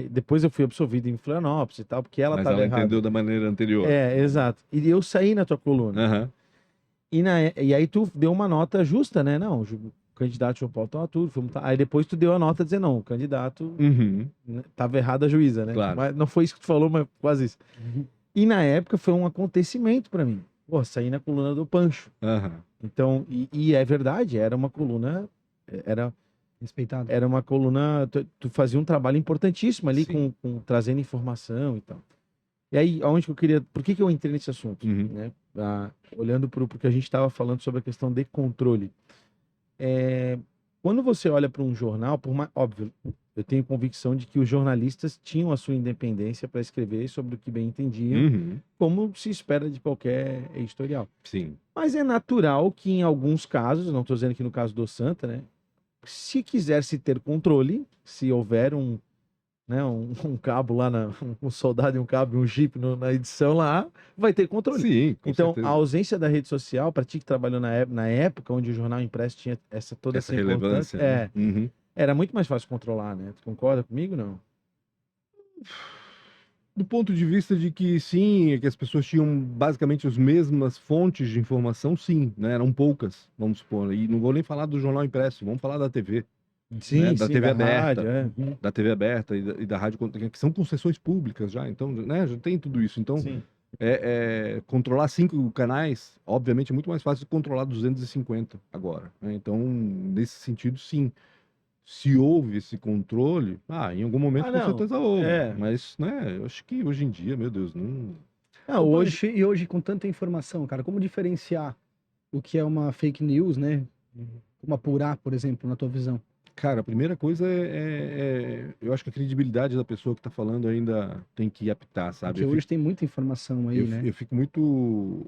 Depois eu fui absolvido em Florianópolis e tal, porque ela Mas estava ela errada. entendeu da maneira anterior. É, exato. E eu saí na tua coluna. Aham. E aí tu deu uma nota justa, né? Não, o candidato João Paulo tava tudo. Aí depois tu deu a nota dizendo, não, o candidato Uhum. né, tava errado a juíza, né? Claro. Mas não foi isso que tu falou, mas quase isso. E na época foi um acontecimento pra mim. Pô, saí na coluna do Pancho. Aham. Então, e é verdade, era uma coluna. Respeitado. Era uma coluna. Tu fazia um trabalho importantíssimo ali Sim. com trazendo informação e tal. E aí, aonde que eu queria. Por que eu entrei nesse assunto? Uhum. Né? Olhando para o que a gente estava falando sobre a questão de controle. Quando você olha para um jornal, óbvio, eu tenho convicção de que os jornalistas tinham a sua independência para escrever sobre o que bem entendiam, Uhum. como se espera de qualquer editorial. Sim. Mas é natural que em alguns casos, não estou dizendo que no caso do Santa, né? Se quiser se ter controle, se houver um cabo lá, um soldado e um cabo e um jipe na edição lá, vai ter controle. Sim, com Então, certeza. a ausência da rede social, para ti que trabalhou na época onde o jornal impresso tinha toda Essa essa relevância. importância, Né? Uhum. era muito mais fácil controlar, né? Tu concorda comigo, não? Do ponto de vista de que sim, que as pessoas tinham basicamente as mesmas fontes de informação, sim, né? Eram poucas, vamos supor. E não vou nem falar do jornal impresso, vamos falar da TV. Sim, Da TV aberta. rádio, Da TV aberta e da rádio, que são concessões públicas já, então, né, já tem tudo isso. Então, Sim. controlar 5 canais, obviamente, é muito mais fácil de controlar 250 agora. Né? Então, nesse sentido, sim. Se houve esse controle, em algum momento com não. certeza houve. É. Mas, né, eu acho que hoje em dia, meu Deus, não. Não, hoje, E hoje, com tanta informação, cara, como diferenciar o que é uma fake news, né? Como apurar, por exemplo, na tua visão? Cara, a primeira coisa eu acho que a credibilidade da pessoa que tá falando ainda tem que apitar, sabe? Porque hoje tem muita informação aí, né? Eu fico muito.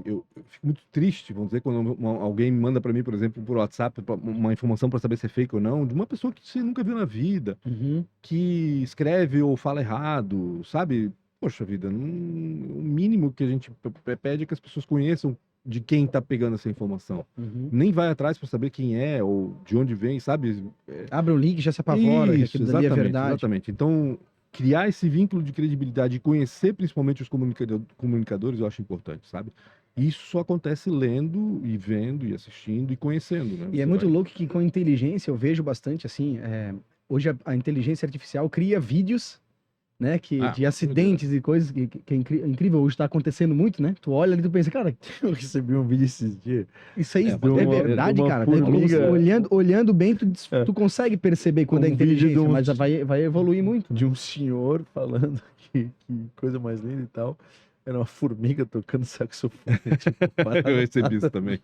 Eu fico muito triste, vamos dizer, quando alguém manda para mim, por exemplo, por WhatsApp, uma informação para saber se é fake ou não, de uma pessoa que você nunca viu na vida, Uhum. que escreve ou fala errado, sabe? Poxa vida, o mínimo que a gente pede é que as pessoas conheçam de quem tá pegando essa informação. Uhum. Nem vai atrás para saber quem é ou de onde vem, sabe? Abre um link, já se apavora, que Isso, aquilo dali é verdade. exatamente. Então, criar esse vínculo de credibilidade e conhecer principalmente os comunicadores, eu acho importante, sabe? Isso só acontece lendo e vendo e assistindo e conhecendo, né? E é muito louco que com inteligência, eu vejo bastante assim, hoje a inteligência artificial cria vídeos, né, de acidentes e coisas que é incrível, hoje tá acontecendo muito, né? Tu olha ali e tu pensa, cara, eu recebi um vídeo esses dias. isso aí é de uma- verdade, de uma cara. formiga. Olhando bem, tu consegue perceber quando é Um vídeo inteligência, de um- mas vai evoluir muito. De um senhor falando que coisa mais linda e tal. Era uma formiga tocando saxofone. Tipo, Eu recebi isso também.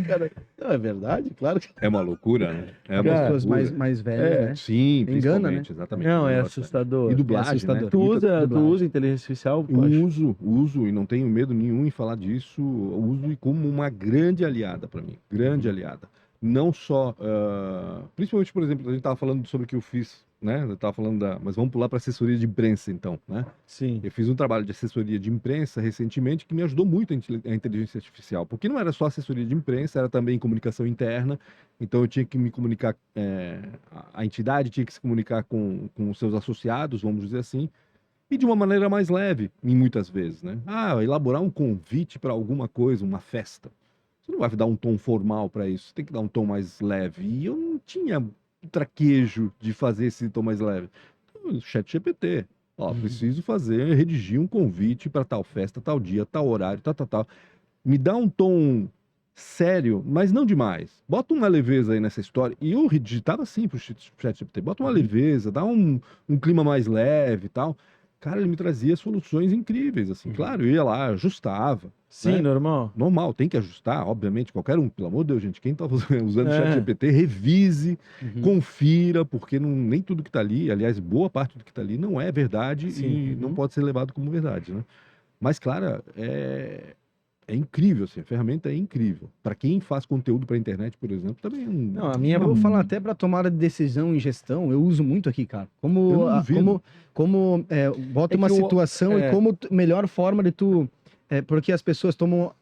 Cara, não, é verdade? Claro que... É uma loucura, né? É uma Cara, Pessoas loucura. mais velhas, né? Sim, Engana, principalmente, exatamente. Não, é Engana bastante. assustador. E dublagem, É assustador. né? Tu usa dublagem. inteligência artificial? Eu Poxa. uso e não tenho medo nenhum em falar disso. Eu uso e como uma grande aliada para mim, grande aliada. Não só, principalmente, por exemplo, a gente estava falando sobre o que eu fiz, né? Eu tava falando mas vamos pular para assessoria de imprensa, então, né? Sim. Eu fiz um trabalho de assessoria de imprensa recentemente que me ajudou muito a inteligência artificial, porque não era só assessoria de imprensa, era também comunicação interna. Então eu tinha que me comunicar, a entidade tinha que se comunicar com os seus associados, vamos dizer assim. E de uma maneira mais leve, em muitas vezes, né? Elaborar um convite para alguma coisa, uma festa. Você não vai dar um tom formal para isso, você tem que dar um tom mais leve. E eu não tinha traquejo de fazer esse tom mais leve. Então, ChatGPT. Preciso redigir um convite para tal festa, tal dia, tal horário, tal. Me dá um tom sério, mas não demais. Bota uma leveza aí nessa história. E eu digitava assim pro ChatGPT. Bota uma leveza, dá um clima mais leve e tal. Cara, ele me trazia soluções incríveis, assim. Claro, eu ia lá, ajustava. Sim, né? normal. Normal, tem que ajustar, obviamente, qualquer um. Pelo amor de Deus, gente, quem tá usando o ChatGPT, revise, confira, porque nem tudo que tá ali, aliás, boa parte do que tá ali não é verdade. Sim. E não pode ser levado como verdade, né? Mas, claro, é incrível, assim, a ferramenta é incrível. Para quem faz conteúdo para internet, por exemplo, também é Não, a minha, eu vou falar até para tomada de decisão em gestão, eu uso muito aqui, cara. Eu não duvido. Bota É uma que situação e como melhor forma de tu... porque as pessoas tomam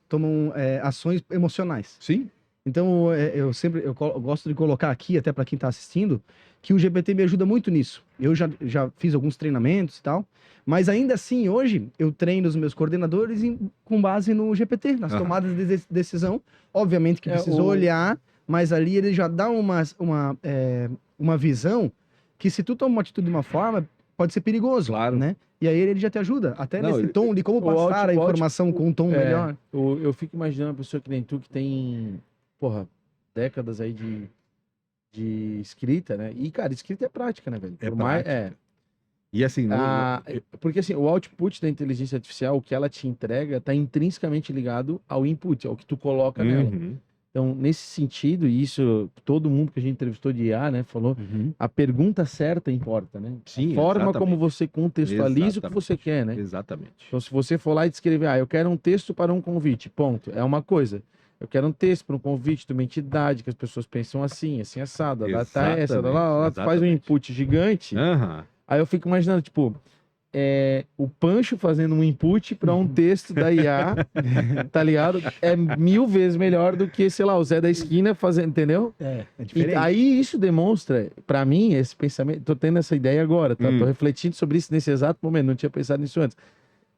ações emocionais. Sim. Então, eu gosto de colocar aqui, até para quem está assistindo, que o GPT me ajuda muito nisso. Eu já fiz alguns treinamentos e tal, mas ainda assim, hoje, eu treino os meus coordenadores com base no GPT, nas tomadas de decisão. Obviamente que precisou olhar, mas ali ele já dá uma visão que se tu toma uma atitude de uma forma, pode ser perigoso, Claro. né? E aí ele já te ajuda, até nesse tom de como passar a informação com um tom melhor. Eu fico imaginando uma pessoa que nem tu, que tem, décadas aí de escrita, né? E, cara, escrita é prática, né, velho? E assim, porque assim, o output da inteligência artificial, o que ela te entrega, tá intrinsecamente ligado ao input, ao que tu coloca nela. Então, nesse sentido, e isso todo mundo que a gente entrevistou de IA, né, falou, a pergunta certa importa, né? Sim, a forma exatamente. como você contextualiza o que você quer, né? Exatamente. Então, se você for lá e descrever, eu quero um texto para um convite, ponto, é uma coisa. Eu quero um texto para um convite de uma entidade, que as pessoas pensam assim assado, a data é essa, lá, tu faz um input gigante, aí eu fico imaginando, tipo, o Pancho fazendo um input para um texto da IA, tá ligado? É 1000 vezes melhor do que, sei lá, o Zé da esquina fazendo, entendeu? É diferente. E aí isso demonstra, para mim, esse pensamento, tô tendo essa ideia agora, tá? Tô refletindo sobre isso nesse exato momento, não tinha pensado nisso antes.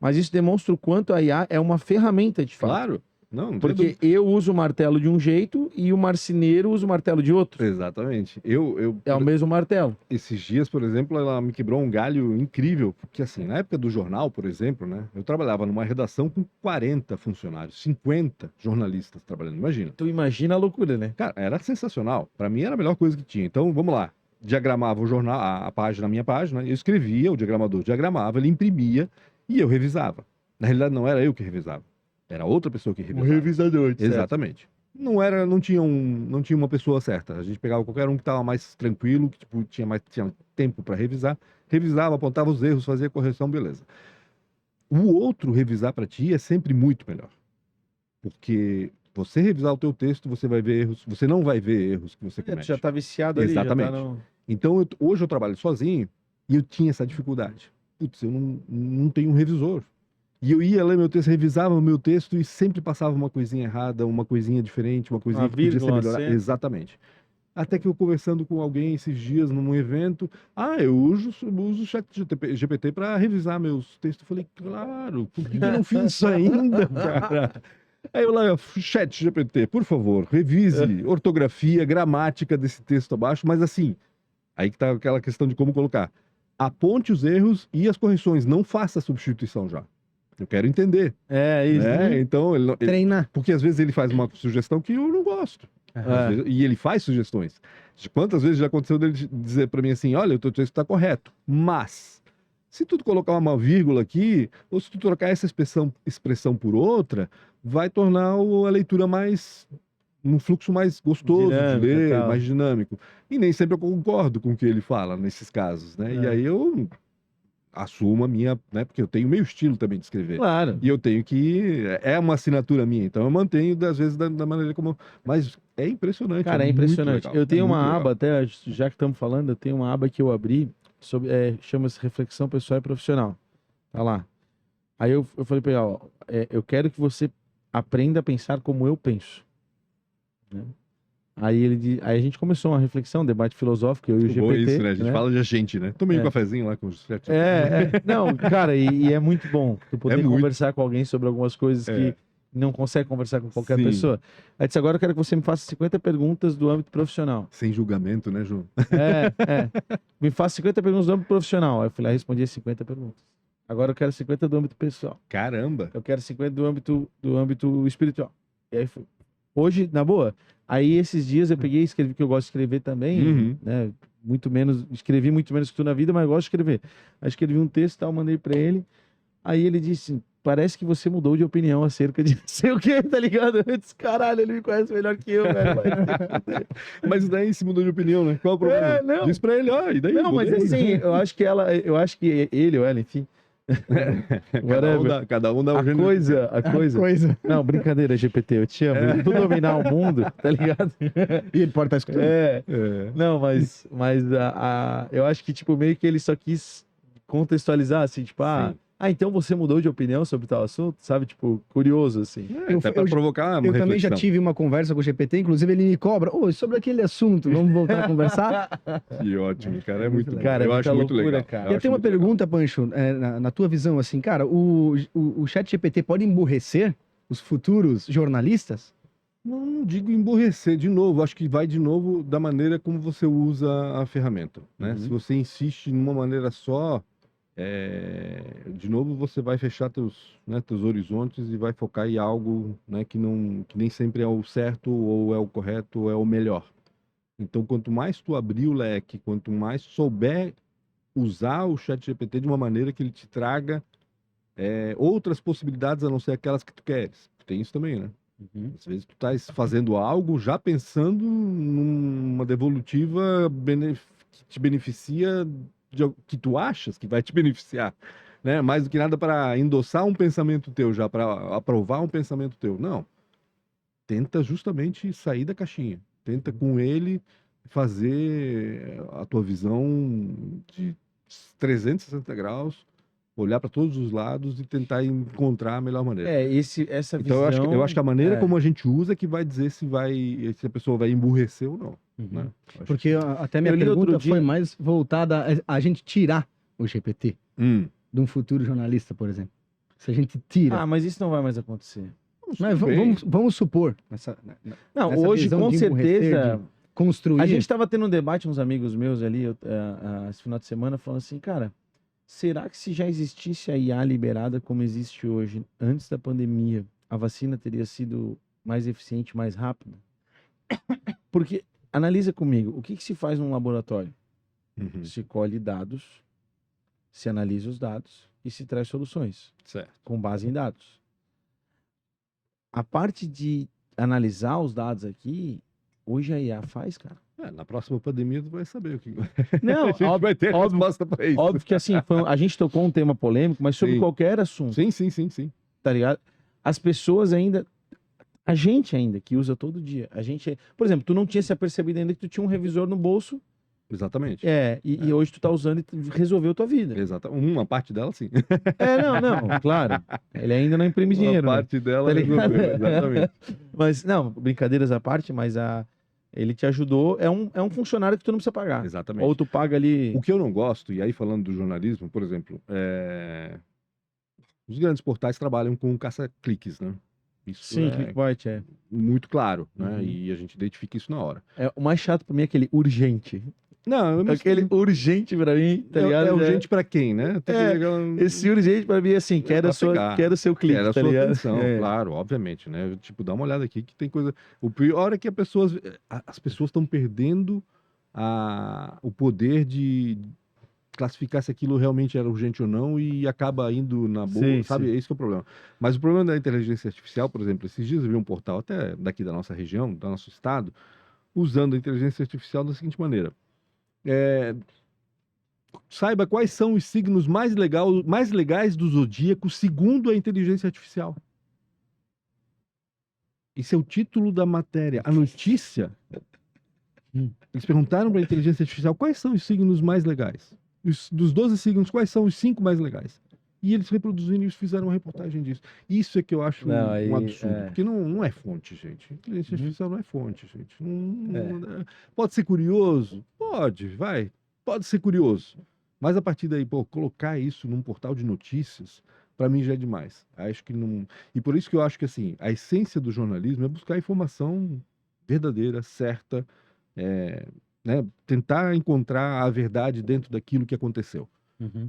Mas isso demonstra o quanto a IA é uma ferramenta de fato. Claro. Não porque eu uso o martelo de um jeito e o marceneiro usa o martelo de outro. Exatamente. É o mesmo martelo. Esses dias, por exemplo, ela me quebrou um galho incrível, porque assim, na época do jornal, por exemplo, né, eu trabalhava numa redação com 40 funcionários, 50 jornalistas trabalhando, imagina. Tu imagina a loucura, né? Cara, era sensacional. Para mim era a melhor coisa que tinha. Então, vamos lá. Diagramava o jornal, a página, a minha página, eu escrevia, o diagramador diagramava, ele imprimia e eu revisava. Na realidade, não era eu que revisava. Era outra pessoa que revisava. O revisador, exatamente. Não tinha uma pessoa certa. A gente pegava qualquer um que estava mais tranquilo, que tipo, tinha tempo para revisar, revisava, apontava os erros, fazia correção, beleza. O outro revisar para ti é sempre muito melhor. Porque você revisar o teu texto, você vai ver erros, você não vai ver erros que você comete. Tu já tá viciado ali. Exatamente. Já tá Então, hoje eu trabalho sozinho e eu tinha essa dificuldade. Putz, eu não tenho um revisor. E eu ia ler meu texto, revisava o meu texto e sempre passava uma coisinha errada, uma coisinha diferente, uma coisinha que podia ser melhorada. Exatamente. Até que eu conversando com alguém esses dias num evento, eu uso o ChatGPT para revisar meus textos. Eu falei, claro, por que eu não fiz isso ainda, cara? Aí eu lá, ChatGPT, por favor, revise ortografia, gramática desse texto abaixo, mas assim, aí que tá aquela questão de como colocar. Aponte os erros e as correções, não faça a substituição já. Eu quero entender. Isso. Né? Então, treinar. Porque às vezes ele faz uma sugestão que eu não gosto. E ele faz sugestões. Quantas vezes já aconteceu dele dizer para mim assim, olha, o teu texto está correto, mas Se tu colocar uma vírgula aqui, ou se tu trocar essa expressão por outra, vai tornar a leitura um fluxo mais gostoso Dinâmico de e ler, tal. mais dinâmico. E nem sempre eu concordo com o que ele fala nesses casos, né? E É. aí eu assumo a minha, né? Porque eu tenho meio estilo também de escrever. Claro. E eu tenho que. É uma assinatura minha, então eu mantenho, às vezes, da maneira como. Mas é impressionante. Cara, é muito impressionante. legal, Eu tenho muito uma legal. aba, até já que estamos falando, eu tenho uma aba que eu abri, sobre, chama-se Reflexão Pessoal e Profissional. Tá lá. Aí eu falei pra ele, ó, eu quero que você aprenda a pensar como eu penso. Né? Aí a gente começou uma reflexão, um debate filosófico, eu e o Muito bom GPT. isso, né? A gente né? fala de a gente, né? Tomei um É. cafezinho lá com os chat. Não, cara, e é muito bom tu poder muito. conversar com alguém sobre algumas coisas É. que não consegue conversar com qualquer Sim. pessoa. Aí disse, agora eu quero que você me faça 50 perguntas do âmbito profissional. Sem julgamento, né, João? Me faça 50 perguntas do âmbito profissional. Aí eu fui lá e respondi as 50 perguntas. Agora eu quero 50 do âmbito pessoal. Caramba! Eu quero 50 do âmbito espiritual. E aí foi. Hoje, na boa, aí esses dias eu peguei e escrevi, que eu gosto de escrever também, Uhum. né? Escrevi muito menos que tu na vida, mas eu gosto de escrever. Aí escrevi um texto e tal, mandei pra ele. Aí ele disse, parece que você mudou de opinião acerca de não sei o que, tá ligado? Eu disse, caralho, ele me conhece melhor que eu, velho. Mas daí se mudou de opinião, né? Qual é o problema? não. Diz pra ele, ó, e daí? Não, mas mudei. assim, eu acho que ele ou ela, enfim. Cada um dá um A gênero. coisa. Não, brincadeira, GPT, eu te amo. Tu dominar o mundo, tá ligado? E ele pode estar escutando. É. Não, mas eu acho que, tipo, meio que ele só quis contextualizar, assim, tipo, Sim. então você mudou de opinião sobre tal assunto, sabe? Tipo, curioso, assim. Até pra provocar uma Eu também já reflexão. tive uma conversa com o GPT, inclusive ele me cobra, sobre aquele assunto, vamos voltar a conversar? Que ótimo, cara. É muito bom. Cara, é eu muita acho muito loucura, legal. cara. Eu tenho uma pergunta, Pancho, na tua visão, assim, cara, o chat GPT pode emburrecer os futuros jornalistas? Não digo emborrecer, de novo, acho que vai de novo da maneira como você usa a ferramenta, né? Uhum. Se você insiste numa maneira só, de novo você vai fechar teus horizontes e vai focar em algo, né, que nem sempre é o certo, ou é o correto, ou é o melhor. Então, quanto mais tu abrir o leque, quanto mais souber usar o ChatGPT de uma maneira que ele te traga outras possibilidades a não ser aquelas que tu queres. Tem isso também, né? Às vezes tu estás fazendo algo já pensando numa devolutiva que te beneficia, que tu achas que vai te beneficiar, né? Mais do que nada para endossar um pensamento teu, já para aprovar um pensamento teu. Não. Tenta justamente sair da caixinha. Tenta com ele fazer a tua visão de 360 graus, olhar para todos os lados e tentar encontrar a melhor maneira. Essa Então visão... eu acho que a maneira como a gente usa é que vai dizer se a pessoa vai emburrecer ou não. Né? Acho Porque até minha Eu li outro pergunta dia- foi mais voltada a gente tirar o GPT que- de um futuro jornalista, por exemplo. Se a gente tira. mas isso não vai mais acontecer. Mas tudo bem. vamos supor. Não, Nessa hoje, visão com de emburrecer, certeza... de construir. A gente estava tendo um debate, uns amigos meus ali, esse final de semana, falando assim, cara, será que se já existisse a IA liberada como existe hoje, antes da pandemia, a vacina teria sido mais eficiente, mais rápida? Porque, analisa comigo, o que se faz num laboratório? Uhum. Se colhe dados, se analisa os dados e se traz soluções Certo. com base em dados. A parte de analisar os dados aqui, hoje a IA faz, cara. Na próxima pandemia tu vai saber o que Não, a gente vai ter óbvio- resposta para isso. Óbvio que assim, a gente tocou um tema polêmico, mas sobre Sim. qualquer assunto, Sim. tá ligado? As pessoas ainda, a gente ainda, que usa todo dia, por exemplo, tu não tinha se apercebido ainda que tu tinha um revisor no bolso, Exatamente. e hoje tu tá usando e tu resolveu tua vida. Uma parte dela, sim. Não, claro. Ele ainda não imprime dinheiro, Uma né? parte dela Tá ligado? resolveu, exatamente. Mas, não, brincadeiras à parte, mas ele te ajudou, é um funcionário que tu não precisa pagar. Exatamente. Ou tu paga ali... O que eu não gosto, e aí falando do jornalismo, por exemplo, os grandes portais trabalham com caça-cliques, né? Isso Sim, é clickbait, é. muito claro, né? Uhum. E a gente identifica isso na hora. O mais chato pra mim é aquele urgente. Não, mas Aquele urgente pra mim, tá ligado? é urgente pra quem, né? Tem que ligar- Esse urgente pra mim é assim, quero o seu clique, Quero a tá sua ligado? atenção, claro, obviamente, né? Tipo, dá uma olhada aqui que tem coisa. O pior é que as pessoas estão perdendo o poder de classificar se aquilo realmente era urgente ou não e acaba indo na boa, Sim, sabe? sim. É isso que é o problema. Mas o problema da inteligência artificial, por exemplo, esses dias eu vi um portal até daqui da nossa região, do nosso estado, usando a inteligência artificial da seguinte maneira. Saiba quais são os signos mais legais do zodíaco segundo a inteligência artificial. Esse é o título da matéria. A notícia. Eles perguntaram para a inteligência artificial quais são os signos mais legais. Dos 12 signos, quais são os 5 mais legais? E eles reproduziram e fizeram uma reportagem disso. Isso é que eu acho Não, aí, um absurdo. é. Porque não é fonte, gente. Inteligência artificial não é fonte, gente. Pode ser curioso? Pode, vai. Pode ser curioso. Mas a partir daí, pô, colocar isso num portal de notícias, para mim já é demais. Acho que não. E por isso que eu acho que assim, a essência do jornalismo é buscar informação verdadeira, certa, né, tentar encontrar a verdade dentro daquilo que aconteceu. Uhum.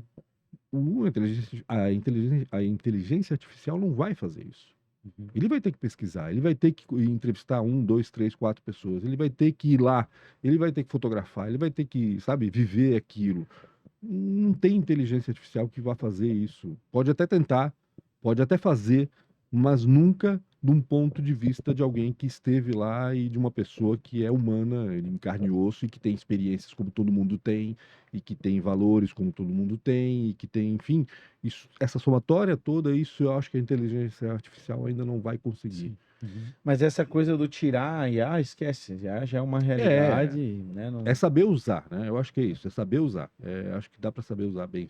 A inteligência artificial não vai fazer isso. Uhum. Ele vai ter que pesquisar, ele vai ter que entrevistar 1, 2, 3, 4 pessoas, ele vai ter que ir lá, ele vai ter que fotografar, ele vai ter que, sabe, viver aquilo. Não tem inteligência artificial que vá fazer isso. Pode até tentar, pode até fazer, mas nunca de um ponto de vista de alguém que esteve lá e de uma pessoa que é humana, em carne e osso, e que tem experiências como todo mundo tem, e que tem valores como todo mundo tem, e que tem, enfim, essa somatória toda, isso eu acho que a inteligência artificial ainda não vai conseguir. Uhum. Mas essa coisa do tirar a IA, esquece, já é uma realidade, né? Não... É saber usar, né? Eu acho que é isso, é saber usar. Acho que dá para saber usar bem,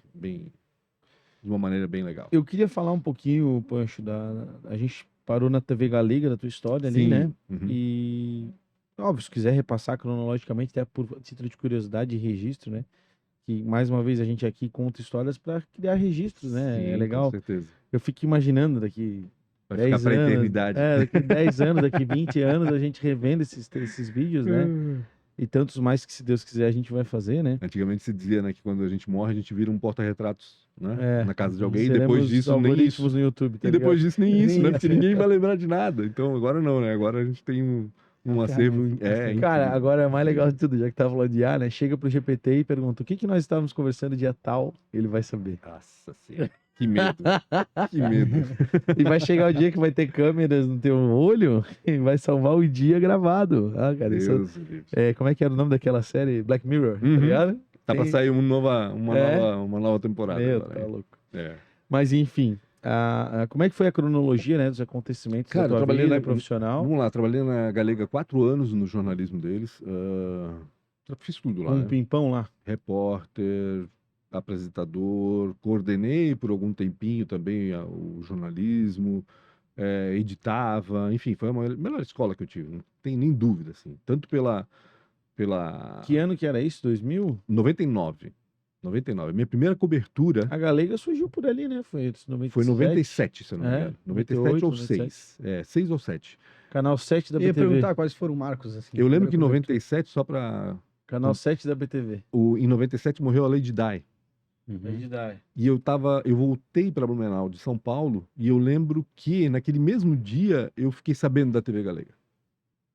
de uma maneira bem legal. Eu queria falar um pouquinho, Pancho, a gente parou na TV Galega da tua história ali, Sim. né? Uhum. E, óbvio, se quiser repassar cronologicamente, até por título de curiosidade e registro, né? Que, mais uma vez, a gente aqui conta histórias para criar registros, né? Sim, É legal. com certeza. Eu fico imaginando daqui Vai 10 ficar pra anos, eternidade. daqui 10 anos, daqui 20 anos, a gente revendo esses vídeos, né? E tantos mais que, se Deus quiser, a gente vai fazer, né? Antigamente se dizia, né, que quando a gente morre, a gente vira um porta-retratos, né? Na casa de alguém, e seremos depois disso nem algoritmos isso. no YouTube, tá E depois ligado? disso nem isso, né? Nem Porque isso. ninguém vai lembrar de nada. Então agora não, né? Agora a gente tem um acervo. Cara, incrível. agora é mais legal de tudo, já que tá falando de IA, né? Chega pro GPT e pergunta o que que nós estávamos conversando dia tal, ele vai saber. Nossa senhora. Que medo. Que medo. E vai chegar o dia que vai ter câmeras no teu olho e vai salvar o dia gravado. Ah, cara, isso Deus livre. como é que era o nome daquela série? Black Mirror, tá Uhum. ligado? Tá pra Tem- sair uma nova temporada Meu, agora. tá hein? louco. É. Mas enfim, como é que foi a cronologia, né, dos acontecimentos Cara, da eu tua trabalhei vida na- profissional? Vamos lá, trabalhei na Galega 4 anos no jornalismo deles. Fiz tudo lá, Com um né? pimpão lá. Repórter, apresentador, coordenei por algum tempinho também o jornalismo, editava, enfim, foi a melhor escola que eu tive, não tem nem dúvida, assim. Tanto pela Que ano que era isso? 2000? 99. Minha primeira cobertura A Galega surgiu por ali, né? Foi 97. foi 97, se eu não me engano. 97 ou 98, 6. 6 ou 7. Canal 7 da Eu ia BTV. perguntar quais foram marcos, assim. Eu lembro que em primeira cobertura. 97, só para Canal 7 da BTV. em 97 morreu a Lady Di. E eu voltei para Blumenau de São Paulo e eu lembro que naquele mesmo dia eu fiquei sabendo da TV Galega.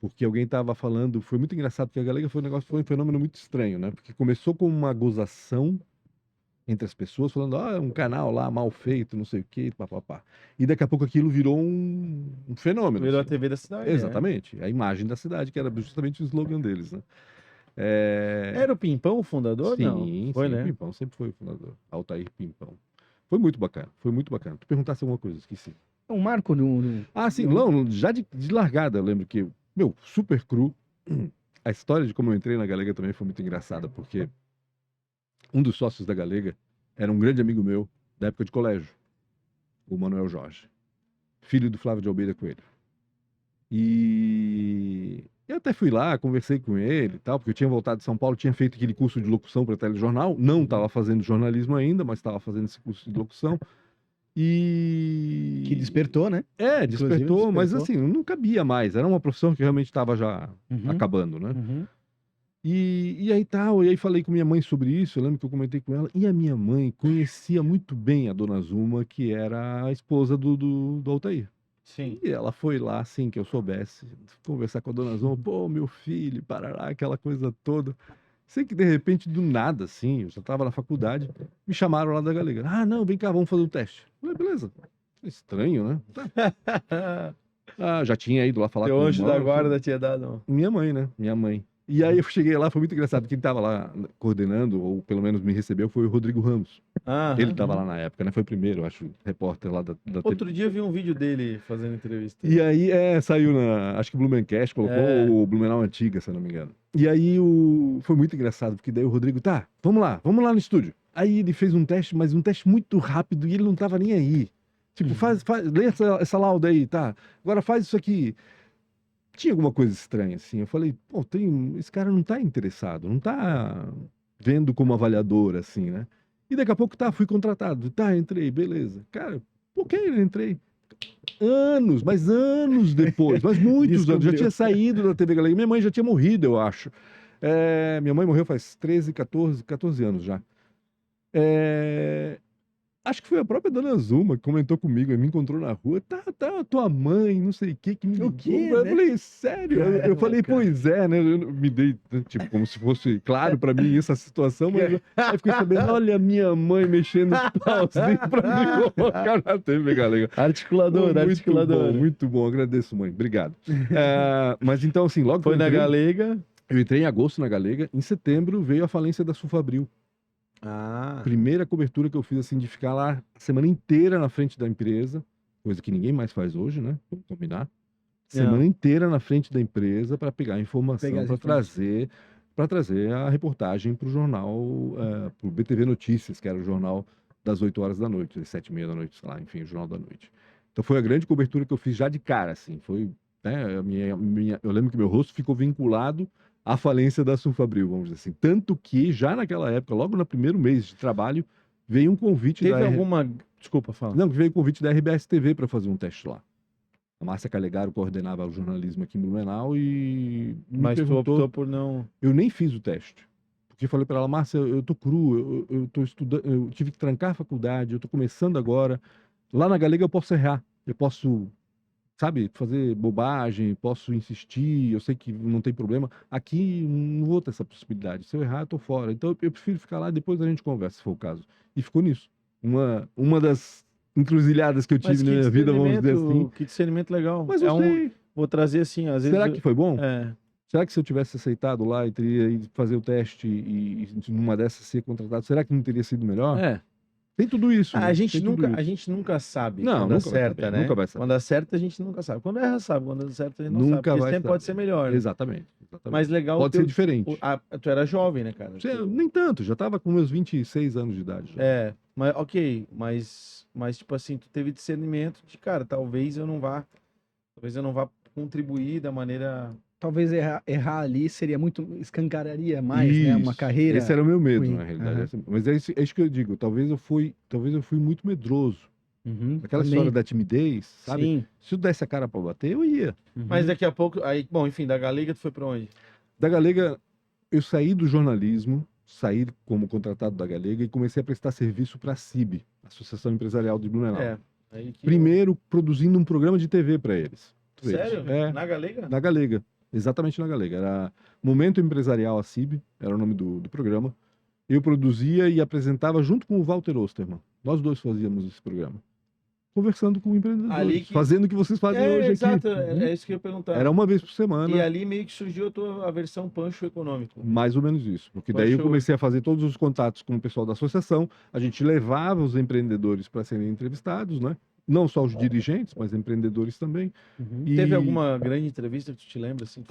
Porque alguém estava falando, foi muito engraçado, porque a Galega foi um fenômeno muito estranho, né? Porque começou com uma gozação entre as pessoas, falando, é um canal lá mal feito, não sei o quê, papapá. E daqui a pouco aquilo virou um fenômeno. Virou a assim. TV da cidade. Exatamente, a imagem da cidade, que era justamente o slogan deles, né? Era o Pimpão o fundador? Sim, Não. Foi, sim, né? o Pimpão sempre foi o fundador, Altair Pimpão. Foi muito bacana, foi muito bacana. Tu perguntasse alguma coisa, esqueci. Um marco no... Ah, sim, não, já de largada, eu lembro que, super cru. A história de como eu entrei na Galega também foi muito engraçada, porque um dos sócios da Galega era um grande amigo meu da época de colégio, o Manuel Jorge, filho do Flávio de Almeida Coelho. E eu até fui lá, conversei com ele e tal, porque eu tinha voltado de São Paulo, tinha feito aquele curso de locução para telejornal, não estava fazendo jornalismo ainda, mas estava fazendo esse curso de locução. E... Que despertou, né? despertou, mas despertou. assim, não cabia mais, era uma profissão que realmente estava já Uhum. acabando, né? Uhum. E aí tal, e aí falei com minha mãe sobre isso, eu lembro que eu comentei com ela, e a minha mãe conhecia muito bem a Dona Zuma, que era a esposa do Altair. Sim. E ela foi lá, assim, que eu soubesse, conversar com a Dona Zuma, pô, meu filho, parará, aquela coisa toda. Sei que de repente, do nada, assim, eu já tava na faculdade, me chamaram lá da Galega. Ah, não, vem cá, vamos fazer um teste. Eu falei, beleza. Estranho, né? Tá. Ah, já tinha ido lá falar Teu com o anjo da irmão. guarda tinha dado. Minha mãe, né? Minha mãe. E aí eu cheguei lá, foi muito engraçado. Quem tava lá coordenando, ou pelo menos me recebeu, foi o Rodrigo Ramos. Ele tava lá na época, né? Foi o primeiro, acho, repórter lá da TV. Outro dia eu vi um vídeo dele fazendo entrevista. E aí, saiu acho que o Blumencast colocou, o Blumenau Antiga, se eu não me engano. E aí foi muito engraçado, porque daí o Rodrigo, tá, vamos lá no estúdio. Aí ele fez um teste, mas um teste muito rápido e ele não tava nem aí. Tipo, lê essa lauda aí, tá? Agora faz isso aqui. Tinha alguma coisa estranha, assim. Eu falei, pô, esse cara não tá interessado, não tá vendo como avaliador, assim, né? E daqui a pouco, fui contratado. Tá, entrei, beleza. Cara, por que eu entrei? Anos, mas anos depois, mas muitos anos. Já tinha saído da TV Galega. Minha mãe já tinha morrido, eu acho. Minha mãe morreu faz 13, 14 anos já. Acho que foi a própria Dona Zuma que comentou comigo, me encontrou na rua. Tá, tua mãe, não sei o que me ligou. Eu falei, sério? Eu falei, pois é, né? Eu me dei, tipo, como se fosse claro pra mim essa situação, mas aí fiquei sabendo, olha, minha mãe mexendo os pauzinhos pra me colocar na TV Galega. Articulador. Muito bom, agradeço, mãe, obrigado. Mas então, assim, logo foi na Galega. Eu entrei em agosto na Galega, em setembro veio a falência da Sulfabril. Primeira cobertura que eu fiz, assim, de ficar lá a semana inteira na frente da empresa, coisa que ninguém mais faz hoje, né? Vamos combinar. Semana inteira na frente da empresa para pegar a informação, para trazer a reportagem para o jornal, para o BTV Notícias, que era o jornal das 8 horas da noite, às 7h30 da noite, sei lá, enfim, o jornal da noite. Então foi a grande cobertura que eu fiz já de cara, assim, foi, né, eu lembro que meu rosto ficou vinculado à falência da Sulfabril, vamos dizer assim. Tanto que já naquela época, logo no primeiro mês de trabalho, veio um convite Desculpa, fala. Não, veio um convite da RBS TV para fazer um teste lá. A Márcia Calegaro coordenava o jornalismo aqui em Blumenau e me perguntou... tu optou por não... Eu nem fiz o teste. Porque falei para ela, Márcia, eu tô cru, eu tô estudando, eu tive que trancar a faculdade, eu tô começando agora. Lá na Galega eu posso errar, eu posso, sabe, fazer bobagem, posso insistir, eu sei que não tem problema. Aqui não vou ter essa possibilidade. Se eu errar, eu tô fora. Então eu prefiro ficar lá, depois a gente conversa, se for o caso. E ficou nisso. Uma das encruzilhadas que eu tive na minha vida, vamos dizer assim. Que discernimento legal. Mas eu sei. Vou trazer assim, às vezes... Será que foi bom? É. Será que se eu tivesse aceitado lá e teria ido fazer o teste e numa dessas ser contratado, será que não teria sido melhor? Tem tudo isso. A né? gente nunca sabe Não, quando nunca acerta, vai saber, né? nunca vai saber. Quando acerta, a gente nunca sabe. Quando erra, sabe. Quando acerta, a gente não Nunca sabe. Porque vai sempre saber. pode ser melhor. Né? Exatamente. Mas legal... Pode ser diferente. Tu era jovem, né, cara? Nem tanto, já estava com meus 26 anos de idade. Já. Mas ok. Mas tipo assim, tu teve discernimento de, cara, talvez eu não vá contribuir da maneira... Talvez errar ali seria escancararia mais, né? Uma carreira. Esse era o meu medo, ruim. na realidade. Mas é isso que eu digo. Talvez eu fui muito medroso. Aquela história da timidez, sabe? Sim. Se eu desse a cara pra bater, eu ia. Mas daqui a pouco, aí, bom, enfim, da Galega tu foi pra onde? Da Galega, eu saí do jornalismo, saí como contratado da Galega e comecei a prestar serviço para a CIB, Associação Empresarial de Blumenau. Primeiro, produzindo um programa de TV para eles. Sério? Na Galega? Na Galega. Exatamente na Galega. Era Momento Empresarial, a CIB, era o nome do programa. Eu produzia e apresentava junto com o Walter Osterman. Nós dois fazíamos esse programa. Conversando com empreendedores, fazendo o que vocês fazem hoje exato, aqui. É isso que eu ia perguntar. Era uma vez por semana. E ali meio que surgiu a versão Pancho Econômico. Mais ou menos isso. Porque daí eu comecei a fazer todos os contatos com o pessoal da associação. A gente levava os empreendedores para serem entrevistados, né? Não só os dirigentes, mas empreendedores também. Teve alguma grande entrevista que tu te lembra? Assim,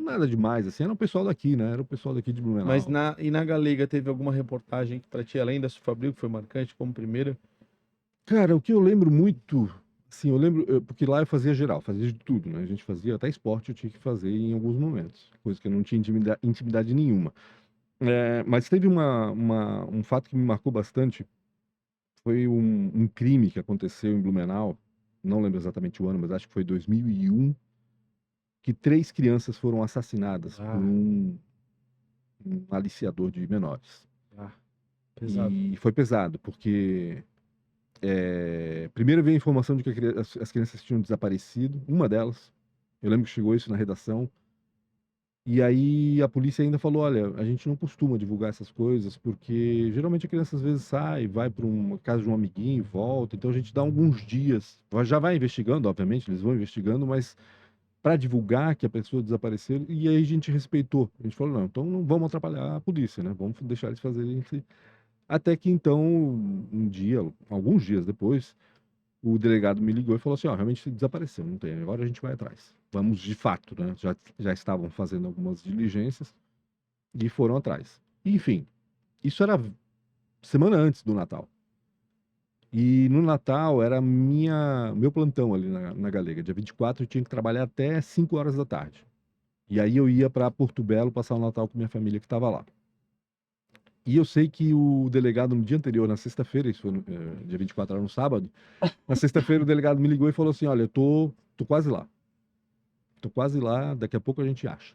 nada demais, assim. Era o pessoal daqui, né? Era o pessoal daqui de Blumenau. Mas na Galega teve alguma reportagem que pra ti, além da Sulfabril, que foi marcante como primeira? Cara, o que eu lembro muito... Assim, eu lembro... Porque lá eu fazia geral, fazia de tudo, né? A gente fazia até esporte, eu tinha que fazer em alguns momentos. Coisa que eu não tinha intimidade nenhuma. Mas teve um fato que me marcou bastante. Foi um crime que aconteceu em Blumenau, não lembro exatamente o ano, mas acho que foi 2001, que 3 crianças foram assassinadas por um aliciador de menores. Pesado. E foi pesado, porque primeiro veio a informação de que as crianças tinham desaparecido, uma delas, eu lembro que chegou isso na redação, E aí a polícia ainda falou, olha, a gente não costuma divulgar essas coisas, porque geralmente a criança às vezes sai, vai para uma casa de um amiguinho, volta, então a gente dá alguns dias, já vai investigando, obviamente, eles vão investigando, mas para divulgar que a pessoa desapareceu, e aí a gente respeitou. A gente falou, não, então não vamos atrapalhar a polícia, né? Vamos deixar eles fazerem isso. Até que então, um dia, alguns dias depois, o delegado me ligou e falou assim, ó, realmente desapareceu, não tem, agora a gente vai atrás. Vamos de fato, né? Já estavam fazendo algumas diligências e foram atrás. Enfim, isso era semana antes do Natal. E no Natal era meu plantão ali na Galega. Dia 24 eu tinha que trabalhar até 5 horas da tarde. E aí eu ia para Porto Belo passar o Natal com minha família que estava lá. E eu sei que o delegado no dia anterior, na sexta-feira, isso foi dia 24, era no sábado, na sexta-feira o delegado me ligou e falou assim, olha, eu tô quase lá. Tô quase lá, daqui a pouco a gente acha.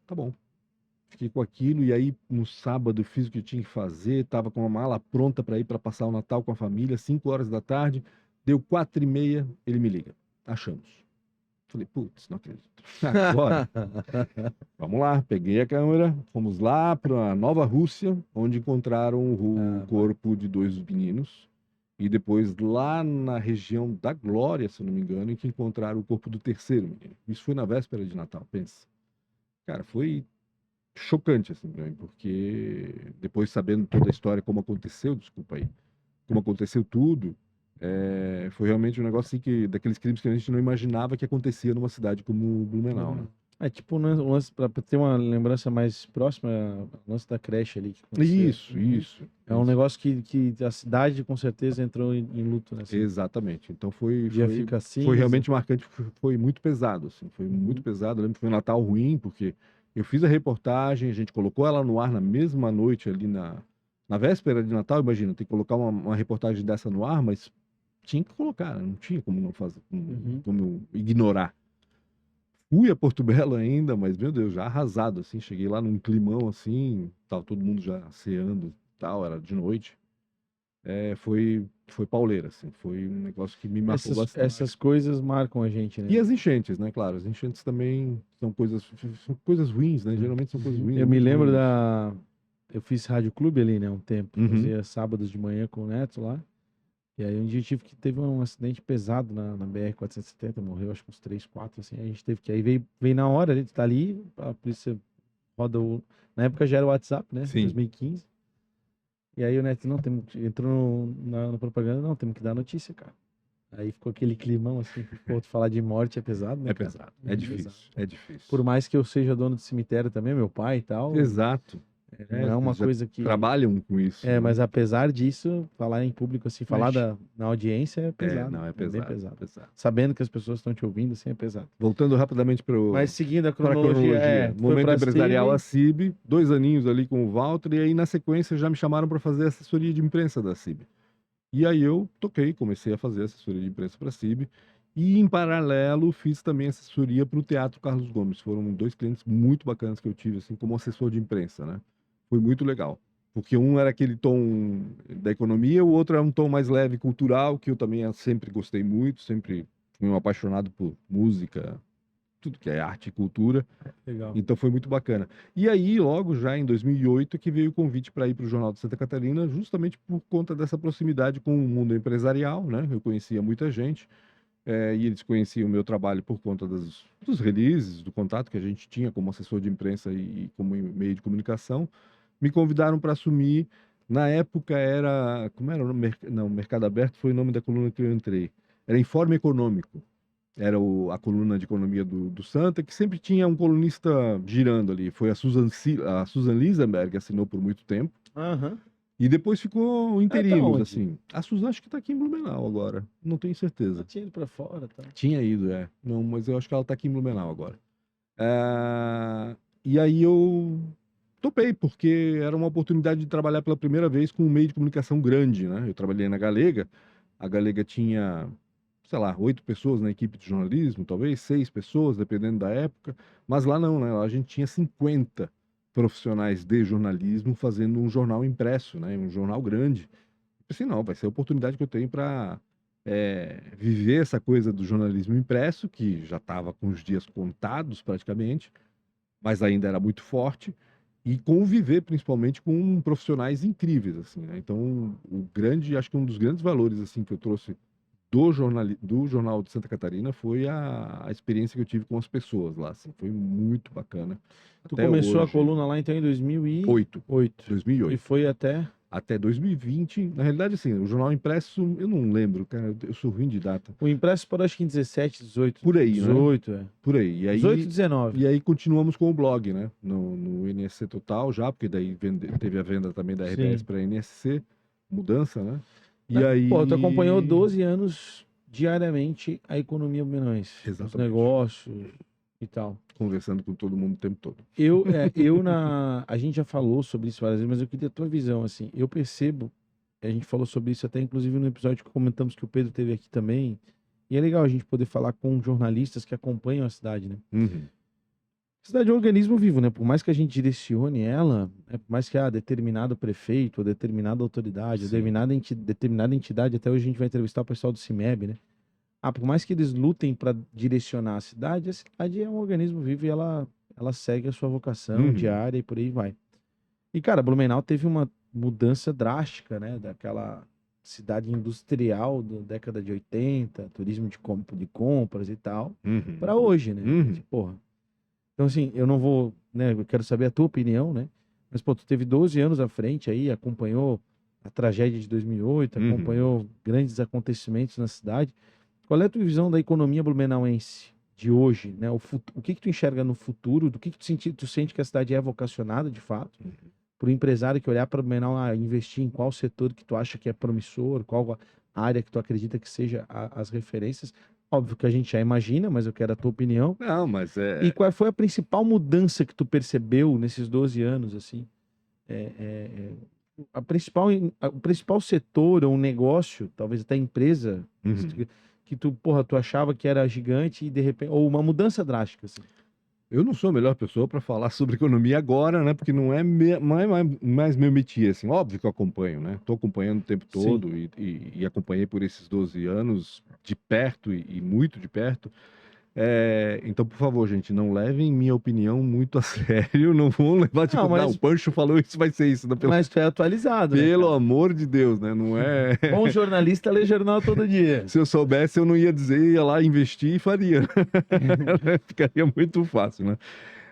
Tá bom. Fiquei com aquilo e aí no sábado eu fiz o que eu tinha que fazer, tava com a mala pronta para ir para passar o Natal com a família, 5 horas da tarde, deu 4h30, ele me liga. Achamos. Falei, putz, não acredito. Agora, vamos lá, peguei a câmera, fomos lá para Nova Rússia, onde encontraram o corpo de 2 meninos. E depois lá na região da Glória, se eu não me engano, em que encontraram o corpo do terceiro menino. Isso foi na véspera de Natal, pensa. Cara, foi chocante, assim, pra mim, porque depois sabendo toda a história, como aconteceu, desculpa aí, como aconteceu tudo, foi realmente um negócio assim daqueles crimes que a gente não imaginava que acontecia numa cidade como Blumenau, né? É tipo um lance, pra ter uma lembrança mais próxima, o lance da creche ali que aconteceu. Isso. É um negócio que a cidade com certeza entrou em luto, né? Assim. Exatamente. Então foi Fica assim, realmente marcante, foi muito pesado, assim, foi muito pesado. Eu lembro que foi um Natal ruim, porque eu fiz a reportagem, a gente colocou ela no ar na mesma noite ali na véspera de Natal, imagina, tem que colocar uma reportagem dessa no ar, mas tinha que colocar, né? Não tinha como não fazer, como ignorar. Fui a Porto Belo ainda, mas, meu Deus, já arrasado, assim, cheguei lá num climão, assim, tava todo mundo já ceando e tal, era de noite. Foi pauleira, assim, foi um negócio que me marcou bastante. Essas coisas marcam a gente, né? E as enchentes, né, claro, as enchentes também são coisas ruins, né, geralmente são coisas ruins. Eu me lembro eu fiz rádio clube ali, né, um tempo, fazia sábados de manhã com o Neto lá. E aí um dia teve um acidente pesado na BR-470, morreu acho que uns 3, 4, assim, a gente teve que, aí veio na hora, a gente tá ali, a polícia roda na época já era o WhatsApp, né, Sim. 2015, e aí o Neto, entrou na propaganda, não, temos que dar notícia, cara. Aí ficou aquele climão, assim, pô, falar de morte é pesado, né, É cara? pesado, é difícil, é difícil. Por mais que eu seja dono de cemitério também, meu pai e tal. Exato. Não é uma coisa que... Trabalham com isso. Né? Mas apesar disso, falar em público, assim, falar na audiência é pesado. Não, é pesado. Bem pesado. Sabendo que as pessoas estão te ouvindo, assim, é pesado. Voltando rapidamente para Mas seguindo a cronologia. Momento empresarial, a CIB, 2 aninhos ali com o Walter, e aí na sequência já me chamaram para fazer assessoria de imprensa da CIB. E aí eu comecei a fazer assessoria de imprensa para a CIB, e em paralelo fiz também assessoria para o Teatro Carlos Gomes. Foram 2 clientes muito bacanas que eu tive, assim, como assessor de imprensa, né? Foi muito legal, porque um era aquele tom da economia, o outro era um tom mais leve, cultural, que eu também sempre gostei muito, sempre fui um apaixonado por música, tudo que é arte e cultura. Legal. Então foi muito bacana. E aí, logo já em 2008, que veio o convite para ir para o Jornal de Santa Catarina, justamente por conta dessa proximidade com o mundo empresarial, né? Eu conhecia muita gente, e eles conheciam o meu trabalho por conta dos releases, do contato que a gente tinha como assessor de imprensa e como meio de comunicação. Me convidaram para assumir. Na época era... Como era o nome? Não, Mercado Aberto foi o nome da coluna que eu entrei. Era Informe Econômico. Era a coluna de economia do Santa, que sempre tinha um colunista girando ali. Foi a Susan Lisenberg, assinou por muito tempo. E depois ficou interinos, assim. A Susan acho que está aqui em Blumenau agora. Não tenho certeza. Ela tinha ido para fora, tá? Tinha ido, Não, mas eu acho que ela está aqui em Blumenau agora. E aí eu topei, porque era uma oportunidade de trabalhar pela primeira vez com um meio de comunicação grande, né? Eu trabalhei na Galega. A Galega tinha, sei lá, 8 pessoas na equipe de jornalismo, talvez 6 pessoas, dependendo da época. Mas lá não, né? Lá a gente tinha 50 profissionais de jornalismo fazendo um jornal impresso, né? Um jornal grande. Eu pensei, não, vai ser a oportunidade que eu tenho para viver essa coisa do jornalismo impresso, que já estava com os dias contados praticamente. mas ainda era muito forte, e conviver principalmente com profissionais incríveis, assim, né? Então, acho que um dos grandes valores, assim, que eu trouxe do Jornal de Santa Catarina foi a experiência que eu tive com as pessoas lá, assim, foi muito bacana. Tu Até começou a hoje, coluna lá então em 2008 e 2008. foi até Até 2020, na realidade, assim, o jornal impresso, eu não lembro, cara, eu sou ruim de data. o impresso parou acho que em 17, 18, Por aí, né? 18, é. Por aí. 18, 19. E aí continuamos com o blog, né? No NSC Total já, porque daí teve a venda também da RBS Sim. para NSC, mudança, né? E Mas, aí. pô, tu acompanhou 12 anos diariamente a economia blumenauense, os Exatamente. negócios e tal. Conversando com todo mundo o tempo todo. A gente já falou sobre isso várias vezes, mas eu queria a tua visão, assim. Eu percebo, a gente falou sobre isso até inclusive no episódio que comentamos que o Pedro teve aqui também. E é legal a gente poder falar com jornalistas que acompanham a cidade, né? Uhum. A cidade é um organismo vivo, né? Por mais que a gente direcione ela, por mais que determinado prefeito, ou determinada autoridade, ou Sim. determinada entidade, até hoje a gente vai entrevistar o pessoal do CIMEB, né? Por mais que eles lutem para direcionar a cidade é um organismo vivo e ela segue a sua vocação Uhum. diária e por aí vai. E, cara, Blumenau teve uma mudança drástica, né? Daquela cidade industrial da década de 80, turismo de compras e tal, Uhum. para hoje, né? Uhum. Porra. Então, assim, eu não vou, né? Eu quero saber a tua opinião, né? Mas, pô, tu teve 12 anos à frente aí, acompanhou a tragédia de 2008, Uhum. acompanhou grandes acontecimentos na cidade. Qual é a tua visão da economia blumenauense de hoje, né? O que que tu enxerga no futuro? Do que tu sente que a cidade é vocacionada, de fato? Para o empresário que olhar para Blumenau, investir em qual setor que tu acha que é promissor, qual a área que tu acredita que seja as referências. Óbvio que a gente já imagina, mas eu quero a tua opinião. Não, mas E qual foi a principal mudança que tu percebeu nesses 12 anos, assim? O principal setor ou negócio, talvez até empresa, Uhum. que tu achava que era gigante e de repente, ou uma mudança drástica, assim. Eu não sou a melhor pessoa para falar sobre economia agora, né? Porque não é mais meu métier, assim. Óbvio que eu acompanho, né? Estou acompanhando o tempo Sim. todo e acompanhei por esses 12 anos de perto e muito de perto. Então, por favor, gente, não levem minha opinião muito a sério. Não vão levar, tipo, Não, não, o Pancho falou isso, vai ser isso. Não, Mas tu é atualizado, né, pelo cara? amor de Deus, né? Não é. Bom jornalista lê jornal todo dia. Se eu soubesse, eu não ia dizer, ia lá investir e faria. Ficaria muito fácil, né?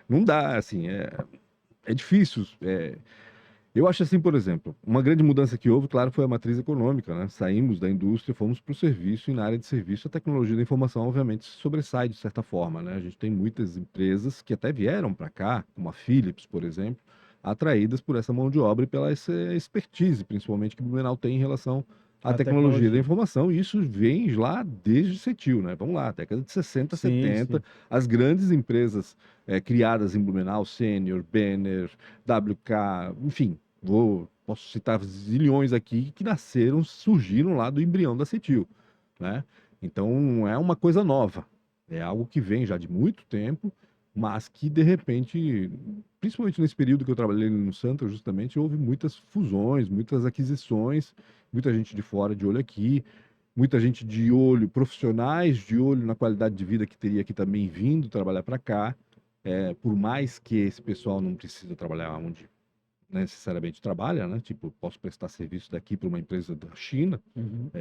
Não dá, assim, é difícil. Eu acho assim, por exemplo, uma grande mudança que houve, claro, foi a matriz econômica, né? Saímos da indústria, fomos para o serviço, e na área de serviço a tecnologia da informação, obviamente, sobressai de certa forma, né? A gente tem muitas empresas que até vieram para cá, como a Philips, por exemplo, atraídas por essa mão de obra e pela essa expertise, principalmente, que o Blumenau tem em relação à A tecnologia da tecnologia. informação, e isso vem lá desde cetil, né? Vamos lá, década de 60, Sim, 70, sim. as grandes empresas criadas em Blumenau, Senior, Benner, WK, enfim, posso citar zilhões aqui que surgiram lá do embrião da Cetil, né? Então não é uma coisa nova, é algo que vem já de muito tempo, mas que de repente, principalmente nesse período que eu trabalhei no Santa, justamente houve muitas fusões, muitas aquisições, muita gente de fora de olho aqui, muita gente de olho, profissionais de olho na qualidade de vida que teria aqui também vindo trabalhar para cá. Por mais que esse pessoal não precisa trabalhar onde necessariamente trabalha, né? Tipo, posso prestar serviço daqui para uma empresa da China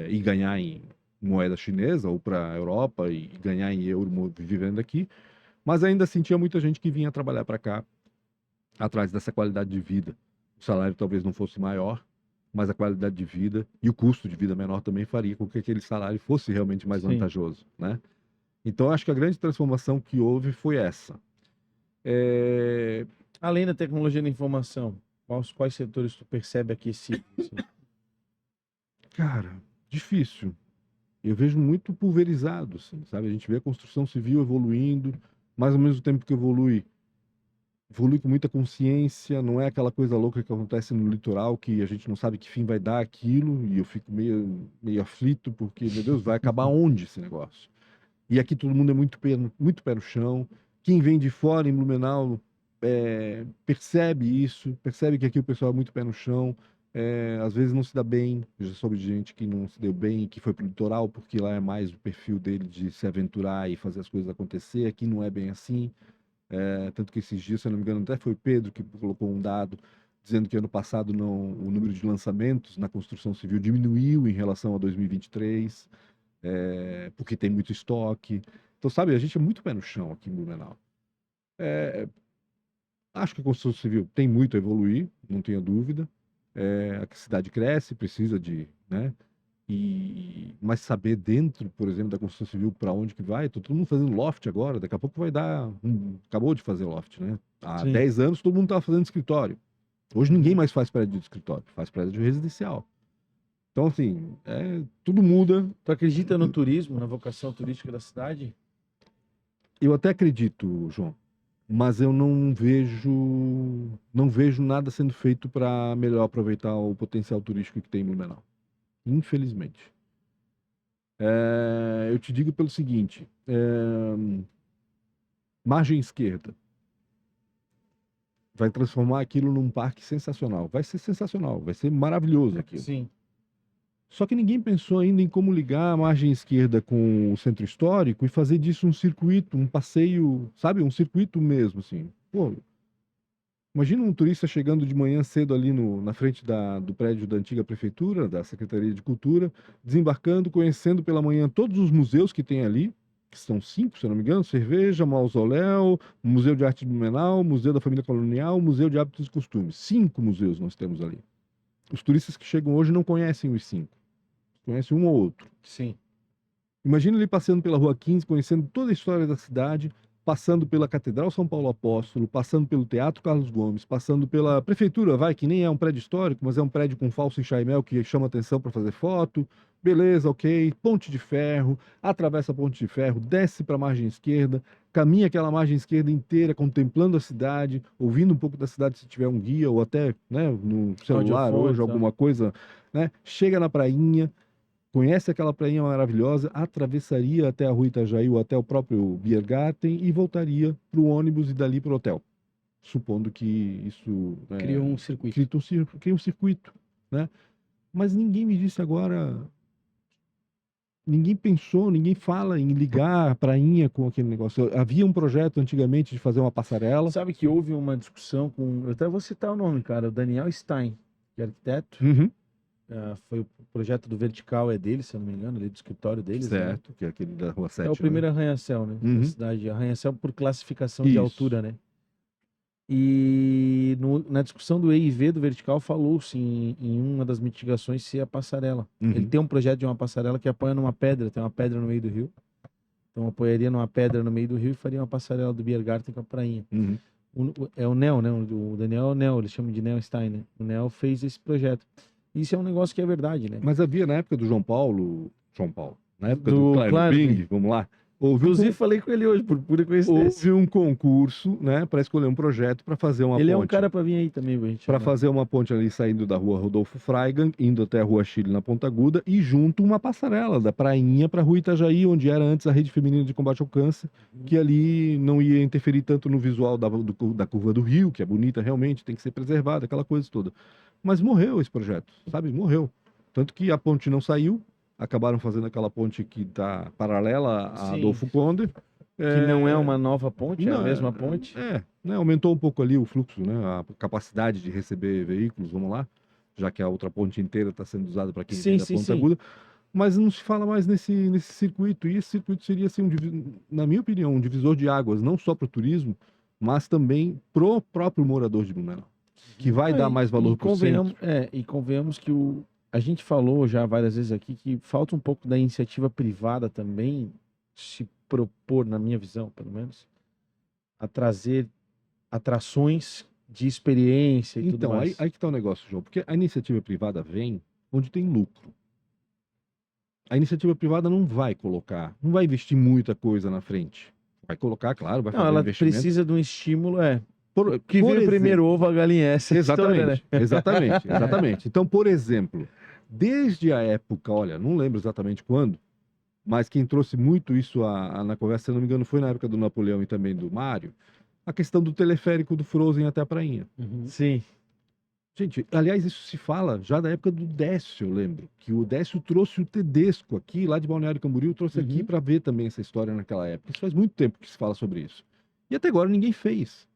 e ganhar em moeda chinesa ou para a Europa e ganhar em euro vivendo aqui, mas ainda assim tinha muita gente que vinha trabalhar para cá atrás dessa qualidade de vida. O salário talvez não fosse maior, mas a qualidade de vida e o custo de vida menor também faria com que aquele salário fosse realmente mais Sim. vantajoso, né? Então, acho que a grande transformação que houve foi essa. Além da tecnologia da informação, quais setores tu percebe aquecidos, assim? Cara, difícil. Eu vejo muito pulverizado, assim, sabe? A gente vê a construção civil evoluindo, mas ao mesmo tempo que evolui com muita consciência, não é aquela coisa louca que acontece no litoral, que a gente não sabe que fim vai dar aquilo, e eu fico meio aflito, porque, meu Deus, vai acabar onde esse negócio? E aqui todo mundo é muito pé no chão. Quem vem de fora em Blumenau percebe isso, percebe que aqui o pessoal é muito pé no chão, às vezes não se dá bem. Eu já soube de gente que não se deu bem, que foi pro litoral, porque lá é mais o perfil dele de se aventurar e fazer as coisas acontecer. Aqui não é bem assim. Tanto que esses dias, se eu não me engano, até foi o Pedro que colocou um dado dizendo que ano passado o número de lançamentos na construção civil diminuiu em relação a 2023, porque tem muito estoque. Então, sabe, a gente é muito pé no chão aqui em Blumenau. Acho que a construção civil tem muito a evoluir, não tenha dúvida. A cidade cresce, precisa de, né? Mas saber dentro, por exemplo, da construção civil para onde que vai, todo mundo fazendo loft agora, daqui a pouco vai dar, acabou de fazer loft, né? Há Sim. 10 anos todo mundo estava fazendo escritório. Hoje ninguém mais faz prédio de escritório, faz prédio de residencial. Então, assim, tudo muda. Tu acredita no turismo, na vocação turística da cidade? Eu até acredito, João, mas eu não vejo nada sendo feito para melhor aproveitar o potencial turístico que tem em Blumenau. Infelizmente. Eu te digo pelo seguinte, margem esquerda vai transformar aquilo num parque sensacional. Vai ser sensacional, vai ser maravilhoso aquilo. Sim. Só que ninguém pensou ainda em como ligar a margem esquerda com o centro histórico e fazer disso um circuito, um passeio, sabe? Um circuito mesmo, assim. Pô, imagina um turista chegando de manhã cedo ali na frente do prédio da antiga prefeitura, da Secretaria de Cultura, desembarcando, conhecendo pela manhã todos os museus que tem ali, que são 5, se eu não me engano, Cerveja, Mausoléu, Museu de Arte de Blumenau, Museu da Família Colonial, Museu de Hábitos e Costumes. 5 museus nós temos ali. Os turistas que chegam hoje não conhecem os 5. Conhecem um ou outro. Sim. Imagina ele passeando pela Rua 15, conhecendo toda a história da cidade, passando pela Catedral São Paulo Apóstolo, passando pelo Teatro Carlos Gomes, passando pela prefeitura, que nem é um prédio histórico, mas é um prédio com falso enxaimel que chama atenção para fazer foto. Beleza, ok. Ponte de Ferro, atravessa a Ponte de Ferro, desce para a margem esquerda, caminha aquela margem esquerda inteira, contemplando a cidade, ouvindo um pouco da cidade se tiver um guia ou até, né, no celular Audiofone, hoje, tá. alguma coisa, né? Chega na prainha, conhece aquela prainha maravilhosa, atravessaria até a Rua Itajaí ou até o próprio Biergarten e voltaria para o ônibus e dali para o hotel. Supondo que isso Criou um circuito. cria um circuito, né? Mas ninguém me disse agora, ninguém pensou, ninguém fala em ligar a prainha com aquele negócio. Havia um projeto antigamente de fazer uma passarela. Sabe que houve uma discussão com... Eu até vou citar o nome, cara. O Daniel Stein, que é arquiteto. Uhum. Foi o projeto do Vertical, é dele, se eu não me engano, ali do escritório deles. Certo, né? que é aquele da Rua 7. É o primeiro arranha-céu, né? Uhum. Da cidade. Arranha-céu por classificação de Isso. altura, né? E na discussão do EIV do Vertical falou-se em uma das mitigações ser a passarela. Uhum. Ele tem um projeto de uma passarela que apoia numa pedra, tem uma pedra no meio do rio. Então apoiaria numa pedra no meio do rio e faria uma passarela do Biergarten com a prainha. Uhum. É o Nel, né? O Daniel é o Nel, eles chamam de Nel Stein, né? O Nel fez esse projeto. Isso é um negócio que é verdade, né? Mas havia na época do João Paulo, na época Do do Klein Klein Ping, vamos lá. Inclusive, falei com ele hoje, por pura coincidência. Houve um concurso, né, para escolher um projeto para fazer uma ponte. Ele é um cara para vir aí também, gente. Para fazer uma ponte ali saindo da Rua Rodolfo Freigang, indo até a Rua Chile na Ponta Aguda e junto uma passarela da prainha para a Rua Itajaí, onde era antes a Rede Feminina de Combate ao Câncer, que ali não ia interferir tanto no visual da curva do rio, que é bonita realmente, tem que ser preservada, aquela coisa toda. Mas morreu esse projeto, sabe? Morreu. Tanto que a ponte não saiu, acabaram fazendo aquela ponte que está paralela a Sim. Adolfo Conde. Que não é uma nova ponte, é a mesma ponte. Né, aumentou um pouco ali o fluxo, né, a capacidade de receber veículos, vamos lá, já que a outra ponte inteira está sendo usada para quem vem da Ponta Aguda. Mas não se fala mais nesse circuito, e esse circuito seria, assim, na minha opinião, um divisor de águas, não só para o turismo, mas também pro próprio morador de Blumenau, que vai dar mais valor para o centro. E convenhamos que a gente falou já várias vezes aqui que falta um pouco da iniciativa privada também se propor, na minha visão, pelo menos, a trazer atrações de experiência e tudo mais. Então, aí que está o negócio, João, porque a iniciativa privada vem onde tem lucro. A iniciativa privada não vai investir muita coisa na frente. Vai colocar, claro, vai fazer ela investimento. Precisa de um estímulo, que vem primeiro ovo, a galinha é essa. Exatamente, história, né? exatamente. Então, por exemplo, desde a época, olha, não lembro exatamente quando, mas quem trouxe muito isso na conversa, se não me engano, foi na época do Napoleão e também do Mário, a questão do teleférico do Frozen até a prainha. Uhum. Sim. Gente, aliás, isso se fala já da época do Décio, eu lembro, que o Décio trouxe o Tedesco aqui, lá de Balneário Camboriú, trouxe aqui para ver também essa história naquela época. Isso faz muito tempo que se fala sobre isso. E até agora ninguém fez.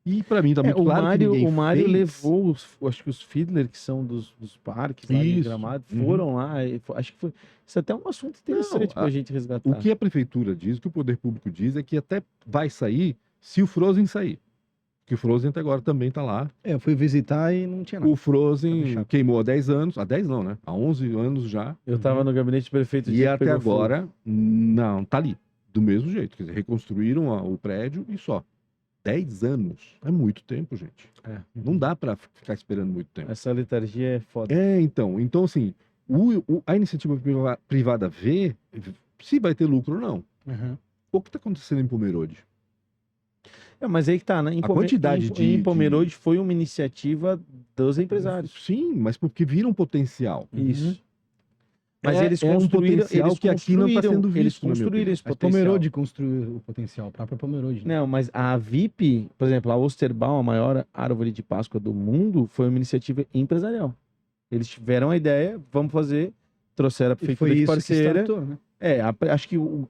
E para mim tá muito o claro que Mário, ninguém o Mário fez. levou, acho que os Fiedler, que são dos parques lá de Isso. Gramado, Uhum. foram lá. Acho que foi. Isso é até um assunto interessante pra gente resgatar. O que a prefeitura diz, o que o poder público diz, é que até vai sair se o Frozen sair. Porque o Frozen até agora também tá lá. Eu fui visitar e não tinha nada. O Frozen fechado. queimou há 10 anos. Há 10 não, né? Há 11 anos já. Eu tava no gabinete do prefeito E até agora, não, tá ali. Do mesmo jeito. Quer dizer, reconstruíram o prédio e só. 10 anos. É muito tempo, gente. É. Não dá para ficar esperando muito tempo. Essa letargia é foda. Então assim, a iniciativa privada vê se vai ter lucro ou não. Uhum. O que está acontecendo em Pomerode? Mas aí que tá, né? A quantidade em Pomerode foi uma iniciativa dos empresários. Sim, mas porque viram potencial. Isso. Mas É- eles é um construíram, potencial eles que aqui não tá construíram- sendo eles visto, na minha construíram esse Mas potencial. Pomerode construiu o potencial, a própria Pomerode. né? Não, mas a VIP, por exemplo, a Osterbaum, a maior árvore de Páscoa do mundo, foi uma iniciativa empresarial. Eles tiveram a ideia, vamos fazer, trouxeram a E prefeitura foi de isso que parceira. startou, né?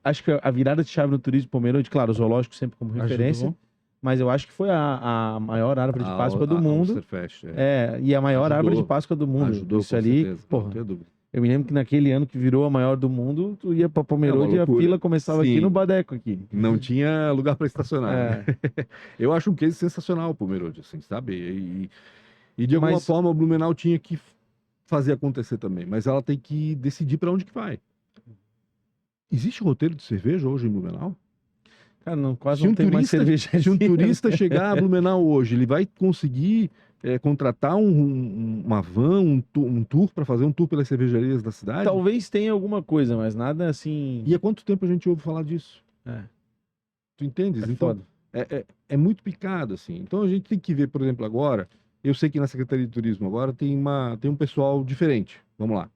Acho que a virada de chave no turismo Pomerode, claro, o zoológico sempre como referência, Ajudou. mas eu acho que foi a maior árvore de Páscoa do A mundo. Osterfest, E a maior Ajudou. árvore de Páscoa do mundo. Ajudou, Isso com ali, certeza, porra. não tenho dúvida. Eu me lembro que naquele ano que virou a maior do mundo, tu ia pra Pomerode e a loucura. fila começava aqui Sim. no Badeco aqui. Não tinha lugar para estacionar. É. Eu acho um case sensacional o Pomerode, assim, sabe? E de alguma Mas- forma o Blumenau tinha que fazer acontecer também, mas ela tem que decidir para onde que vai. Existe roteiro de cerveja hoje em Blumenau? Cara, quase Se não um tem mais turista- cervejaria. Se um turista chegar a Blumenau hoje, ele vai conseguir contratar uma van, um tour para fazer um tour pelas cervejarias da cidade? Talvez tenha alguma coisa, mas nada assim. E há quanto tempo a gente ouve falar disso? É, Tu entendes? é Então, foda. é muito picado, assim. Então a gente tem que ver, por exemplo, agora. Eu sei que na Secretaria de Turismo agora tem um pessoal diferente. Vamos lá.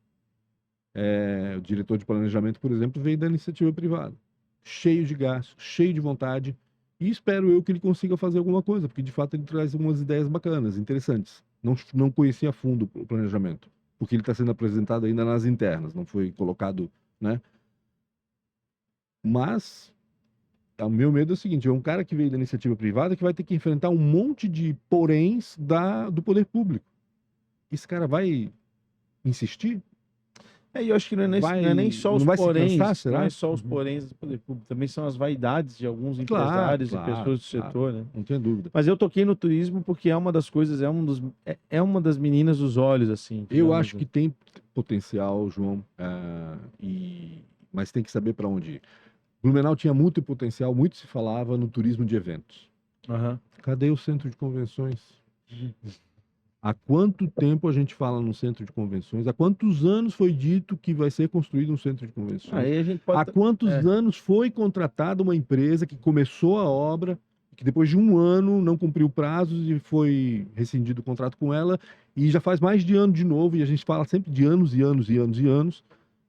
O diretor de planejamento, por exemplo, veio da iniciativa privada. Cheio de gasto, cheio de vontade. E espero eu que ele consiga fazer alguma coisa, porque de fato ele traz umas ideias bacanas, interessantes. Não conhecia a fundo o planejamento, porque ele está sendo apresentado ainda nas internas, não foi colocado, né? Mas o meu medo é o seguinte: é um cara que veio da iniciativa privada que vai ter que enfrentar um monte de poréns do poder público. Esse cara vai insistir? E eu acho que não é nem só os não vai se poréns, cansar, será? não é só os poréns do poder público, também são as vaidades de alguns Claro, empresários claro, e pessoas do claro. setor, né? Não tenho dúvida. Mas eu toquei no turismo porque é uma das coisas, é uma das meninas dos olhos, assim. Eu digamos, acho que tem potencial, João, mas tem que saber para onde ir. Blumenau tinha muito potencial, muito se falava no turismo de eventos. Aham. Cadê o centro de convenções? Há quanto tempo a gente fala no centro de convenções? Há quantos anos foi dito que vai ser construído um centro de convenções? Aí a gente Há pode. quantos anos foi contratada uma empresa que começou a obra, que depois de um ano não cumpriu prazos e foi rescindido o contrato com ela, e já faz mais de ano de novo, e a gente fala sempre de anos e anos e anos e anos,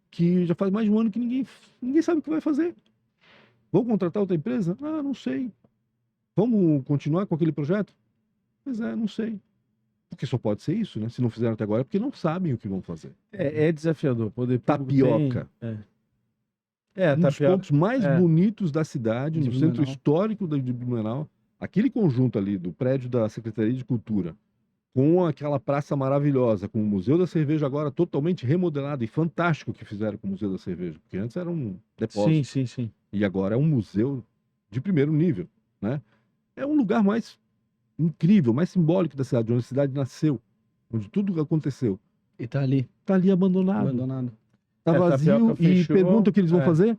que já faz mais de um ano que ninguém sabe o que vai fazer. Vamos contratar outra empresa? Ah, não sei. Vamos continuar com aquele projeto? Pois é, não sei. Porque só pode ser isso, né? Se não fizeram até agora, é porque não sabem o que vão fazer. É desafiador. Poder público Tapioca. A Um dos tapioca. pontos mais bonitos da cidade, De no Blumenau. centro histórico de Blumenau, aquele conjunto ali do prédio da Secretaria de Cultura, com aquela praça maravilhosa, com o Museu da Cerveja agora totalmente remodelado e fantástico que fizeram com o Museu da Cerveja, porque antes era um depósito Sim. e agora é um museu de primeiro nível, né? É um lugar mais incrível, mais simbólico da cidade, onde a cidade nasceu, onde tudo aconteceu. E tá ali, Tá ali abandonado. abandonado. Tá A vazio Tapioca e fechou, pergunta o que eles vão é. fazer?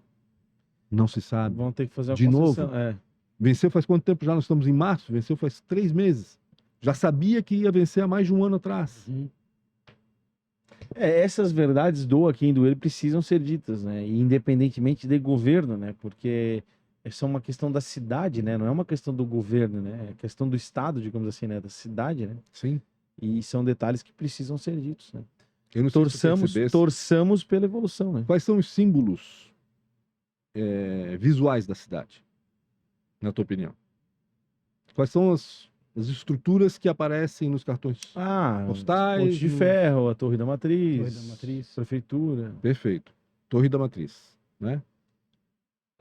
Não se sabe. Vão ter que fazer uma De concessão. novo? Venceu faz quanto tempo já? Nós estamos em março, venceu faz 3 meses. Já sabia que ia vencer há mais de um ano atrás. Essas verdades doa quem doer precisam ser ditas, né? E independentemente de governo, né? Porque essa é uma questão da cidade, né? Não é uma questão do governo, né? É questão do estado, digamos assim, né? Da cidade, né? Sim. E são detalhes que precisam ser ditos, né? Eu não sei se você percebesse. Torçamos pela evolução, né? Quais são os símbolos visuais da cidade, na tua opinião? Quais são as estruturas que aparecem nos cartões? Postais, Ponte de Ferro, a Torre da Matriz, Torre da Matriz. Prefeitura. Perfeito. Torre da Matriz, né?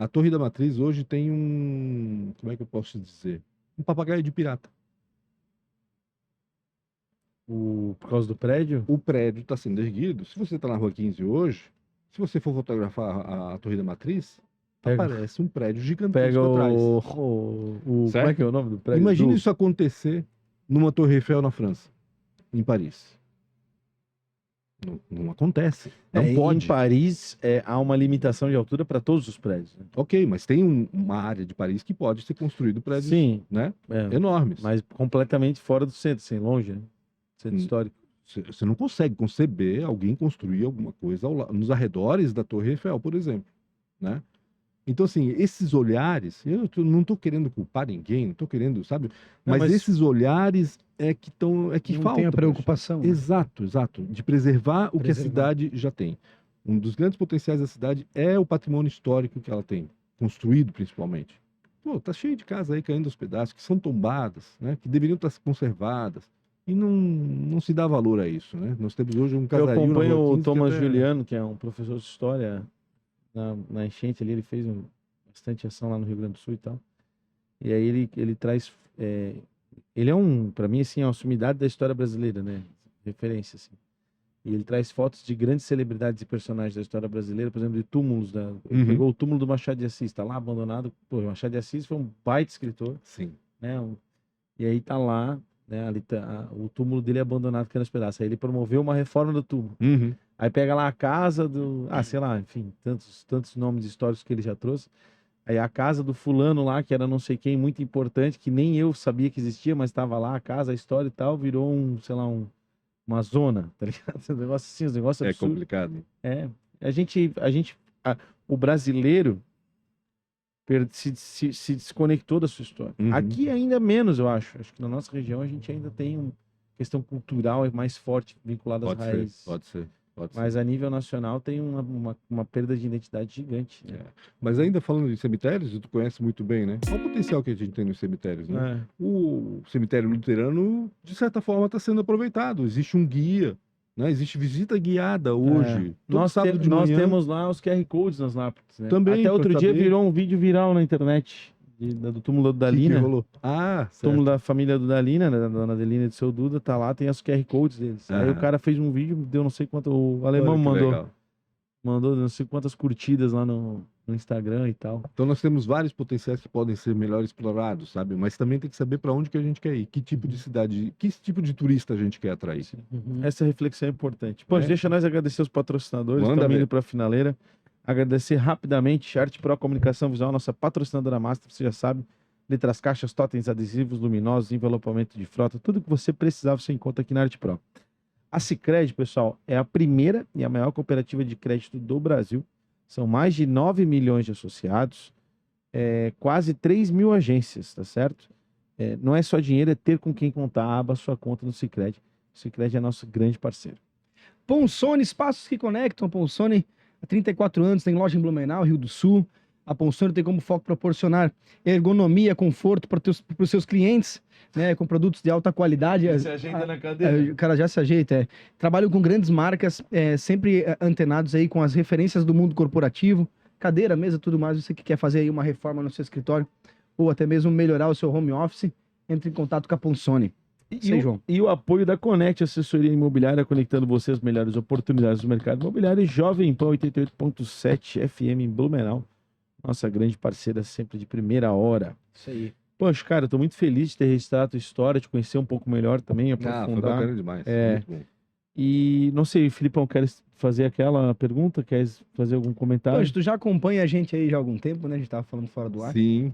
A Torre da Matriz hoje tem um... Como é que eu posso dizer? Um papagaio de pirata. Por causa do prédio? O prédio está sendo erguido. Se você está na Rua 15 hoje, se você for fotografar a Torre da Matriz, aparece um prédio gigantesco Pega atrás. como Certo? é que é o nome do prédio? Imagina isso acontecer numa Torre Eiffel na França, em Paris. Não acontece. Não pode. Em Paris há uma limitação de altura para todos os prédios. Né? Ok, mas tem uma área de Paris que pode ser construído prédios, Sim, né, enormes. mas completamente fora do centro, assim, longe, né? Centro histórico. Você não consegue conceber alguém construir alguma coisa nos arredores da Torre Eiffel, por exemplo, né? Então, assim, esses olhares, não estou querendo culpar ninguém, não estou querendo, sabe? Mas esses olhares é que Não faltam. tem a preocupação. Né? Exato, de preservar o que a cidade já tem. Um dos grandes potenciais da cidade é o patrimônio histórico que ela tem, construído principalmente. Pô, tá cheio de casas aí caindo aos pedaços, que são tombadas, né? Que deveriam estar conservadas. E não se dá valor a isso, né? Nós temos hoje um casario... Eu acompanho o Thomas até... Juliano, que é um professor de história na enchente ali, ele fez bastante ação lá no Rio Grande do Sul e tal. E aí ele traz... ele é para mim, assim, é uma sumidade da história brasileira, né? Referência, assim. E ele traz fotos de grandes celebridades e personagens da história brasileira, por exemplo, de túmulos. Ele pegou o túmulo do Machado de Assis, tá lá abandonado. Pô, o Machado de Assis foi um baita escritor. Sim. Né? E aí tá lá, né? Ali o túmulo dele é abandonado, caindo aos pedaços. Aí ele promoveu uma reforma do túmulo. Uhum. Aí pega lá a casa sei lá, enfim, tantos nomes históricos que ele já trouxe. Aí a casa do fulano lá, que era não sei quem, muito importante, que nem eu sabia que existia, mas estava lá, a casa, a história e tal, virou uma zona, tá ligado? Um negócio assim, um negócio absurdo. É complicado. O brasileiro se desconectou da sua história. Uhum. Aqui ainda menos, eu acho. Acho que na nossa região a gente ainda tem uma questão cultural mais forte vinculada às raízes. Pode ser. Mas a nível nacional tem uma perda de identidade gigante. Né? Mas ainda falando de cemitérios, tu conhece muito bem, né? Qual o potencial que a gente tem nos cemitérios, né? O cemitério luterano, de certa forma, está sendo aproveitado. Existe um guia, né? Existe visita guiada hoje. Nós temos lá os QR Codes nas lápides. Né? Também, até outro dia virou um vídeo viral na internet. Do túmulo do Dalina. Que rolou? Túmulo da família do Dalina, né, da dona Adelina e do seu Duda, tá lá, tem as QR Codes deles. Aí o cara fez um vídeo, deu não sei quanto, o alemão mandou não sei quantas curtidas lá no Instagram e tal. Então nós temos vários potenciais que podem ser melhor explorados, sabe? Mas também tem que saber para onde que a gente quer ir, que tipo de cidade, que tipo de turista a gente quer atrair. Essa reflexão é importante. Pô, deixa nós agradecer os patrocinadores, estamos indo pra finaleira. Agradecer rapidamente Arte Pro Comunicação Visual, nossa patrocinadora master, você já sabe. Letras, caixas, totens, adesivos, luminosos, envelopamento de frota, tudo que você precisar você encontra aqui na Arte Pro. A Sicredi, pessoal, é a primeira e a maior cooperativa de crédito do Brasil. São mais de 9 milhões de associados, quase 3 mil agências, tá certo? Não é só dinheiro, é ter com quem contar. Abra sua conta no Sicredi. O Sicredi é nosso grande parceiro. Ponsone, espaços que conectam. Ponsone, há 34 anos, tem loja em Blumenau, Rio do Sul. A Ponsone tem como foco proporcionar ergonomia, conforto para os seus clientes, né, com produtos de alta qualidade. Se ajeita na cadeira. O cara já se ajeita. Trabalham com grandes marcas, sempre antenados aí com as referências do mundo corporativo. Cadeira, mesa, tudo mais. Você que quer fazer aí uma reforma no seu escritório ou até mesmo melhorar o seu home office, entre em contato com a Ponsone. E o apoio da Conect, assessoria imobiliária, conectando você às melhores oportunidades do mercado imobiliário. E Jovem Pan 88.7 FM em Blumenau. Nossa grande parceira, sempre de primeira hora. Isso aí. Poxa, cara, eu tô muito feliz de ter registrado a tua história, de conhecer um pouco melhor também, aprofundar. Foi bacana demais. Muito bom. E não sei, Filipão, queres fazer aquela pergunta? Queres fazer algum comentário? Poxa, tu já acompanha a gente aí já há algum tempo, né? A gente tava falando fora do ar. Sim.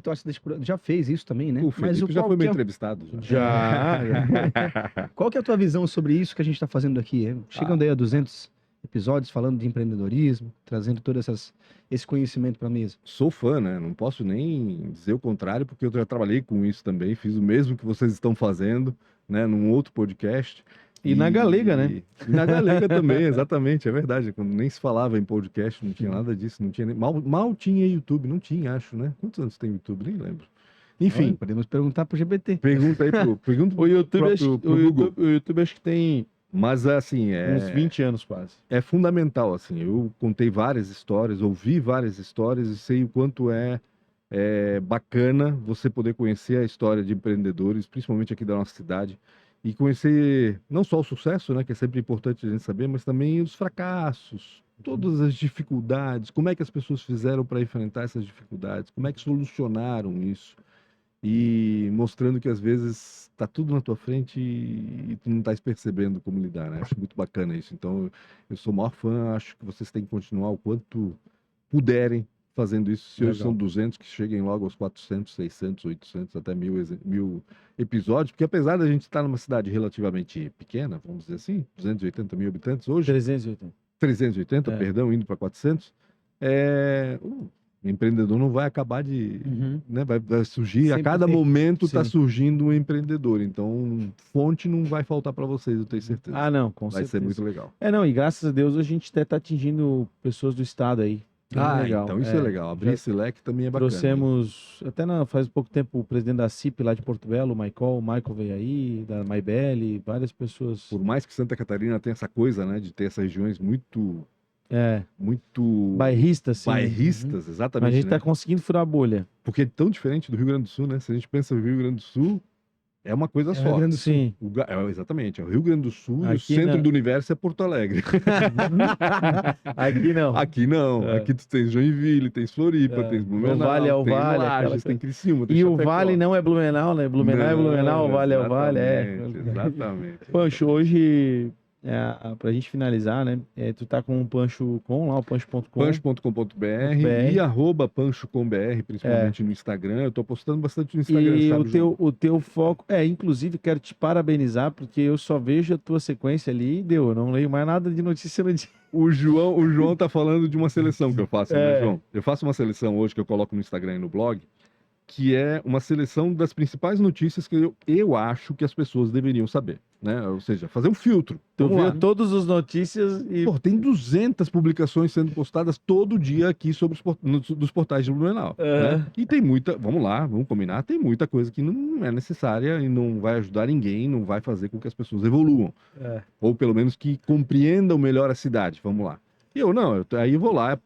Já fez isso também, né? O Felipe já foi meio entrevistado. Já. Qual que é a tua visão sobre isso que a gente tá fazendo aqui? Chegando aí a 200 episódios falando de empreendedorismo, trazendo todo esse conhecimento para a mesa. Sou fã, né? Não posso nem dizer o contrário, porque eu já trabalhei com isso também, fiz o mesmo que vocês estão fazendo, né? Num outro podcast. E na Galega, né? E na Galega também, exatamente, é verdade. Quando nem se falava em podcast, não tinha nada disso, não tinha nem... mal tinha YouTube, não tinha, acho, né? Quantos anos tem YouTube? Nem lembro. Enfim. Podemos perguntar pro GBT. Pergunta aí pro o YouTube, o YouTube acho que tem Mas, assim, Uns 20 anos quase. é fundamental, assim. Eu contei várias histórias, ouvi várias histórias e sei o quanto é bacana você poder conhecer a história de empreendedores, principalmente aqui da nossa cidade, e conhecer não só o sucesso, né, que é sempre importante a gente saber, mas também os fracassos, todas as dificuldades, como é que as pessoas fizeram para enfrentar essas dificuldades, como é que solucionaram isso, e mostrando que às vezes está tudo na tua frente e tu não estás percebendo como lidar, né? Acho muito bacana isso. Então, eu sou o maior fã, acho que vocês têm que continuar o quanto puderem fazendo isso. Se hoje Legal. são 200, que cheguem logo aos 400, 600, 800, até 1000 episódios, porque apesar da gente estar numa cidade relativamente pequena, vamos dizer assim, 280 mil habitantes hoje, 380. 380, É. perdão, indo para 400, o empreendedor não vai acabar de, né, vai surgir, a Sempre cada tem. momento está Sim. surgindo um empreendedor, então fonte não vai faltar para vocês, eu tenho certeza. Ah, não, com Vai certeza. ser muito legal. Não, e graças a Deus a gente até tá atingindo pessoas do estado aí. Bem legal. Então isso é legal, abrir Já esse leque também é bacana. hein? trouxemos, faz pouco tempo, o presidente da CIP lá de Porto Belo, o Michael veio aí, da Maibele, várias pessoas. Por mais que Santa Catarina tenha essa coisa, né, de ter essas regiões muito Bairristas, sim. bairristas, Mas a exatamente, gente né? tá conseguindo furar a bolha. Porque é tão diferente do Rio Grande do Sul, né? Se a gente pensa no Rio Grande do Sul, é uma coisa É o só. Rio Grande do Sul. Sim. Exatamente, é o Rio Grande do Sul e o Aqui centro não. do universo é Porto Alegre. Aqui não. Aqui não, É. aqui tu tens Joinville, tens Floripa, tens Blumenau, O Vale é o tens Vale, Lages, aquela tem Criciúma, tem E o Chapecó. Vale não é Blumenau, né? Blumenau é Blumenau, o Vale é o Vale. Exatamente. Pancho, hoje, pra gente finalizar, né? Tu tá com o Pancho com lá, o pancho.com. Pancho.com.br e @pancho.com.br, principalmente no Instagram. Eu tô postando bastante no Instagram, E sabe, João? o teu foco. Inclusive, quero te parabenizar, porque eu só vejo a tua sequência ali e deu. Eu não leio mais nada de notícia no dia. O João tá falando de uma seleção que eu faço, né, É. João? Eu faço uma seleção hoje que eu coloco no Instagram e no blog, que é uma seleção das principais notícias que eu acho que as pessoas deveriam saber, né? Ou seja, fazer um filtro. Tu Vamos viu lá. todas as notícias e. Pô, tem 200 publicações sendo postadas todo dia aqui sobre dos portais de Blumenau, É. né? E tem muita, vamos lá, vamos combinar, tem muita coisa que não é necessária e não vai ajudar ninguém, não vai fazer com que as pessoas evoluam. Ou pelo menos que compreendam melhor a cidade, vamos lá. E aí eu vou lá,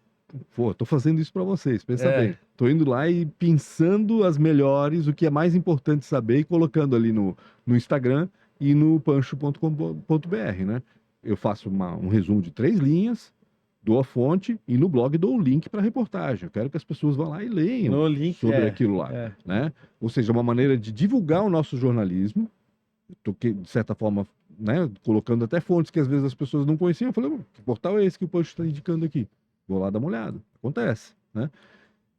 pô, tô fazendo isso para vocês, pensa bem. Tô indo lá e pensando as melhores, o que é mais importante saber e colocando ali no Instagram e no pancho.com.br, né? Eu faço um resumo de 3 linhas, dou a fonte e no blog dou o link para a reportagem. Eu quero que as pessoas vão lá e leiam No link, sobre aquilo lá, né? Ou seja, uma maneira de divulgar o nosso jornalismo. Tô, de certa forma, né, colocando até fontes que às vezes as pessoas não conheciam. Eu falei, que portal é esse que o Pancho está indicando aqui? Vou lá dar uma olhada. Acontece, né?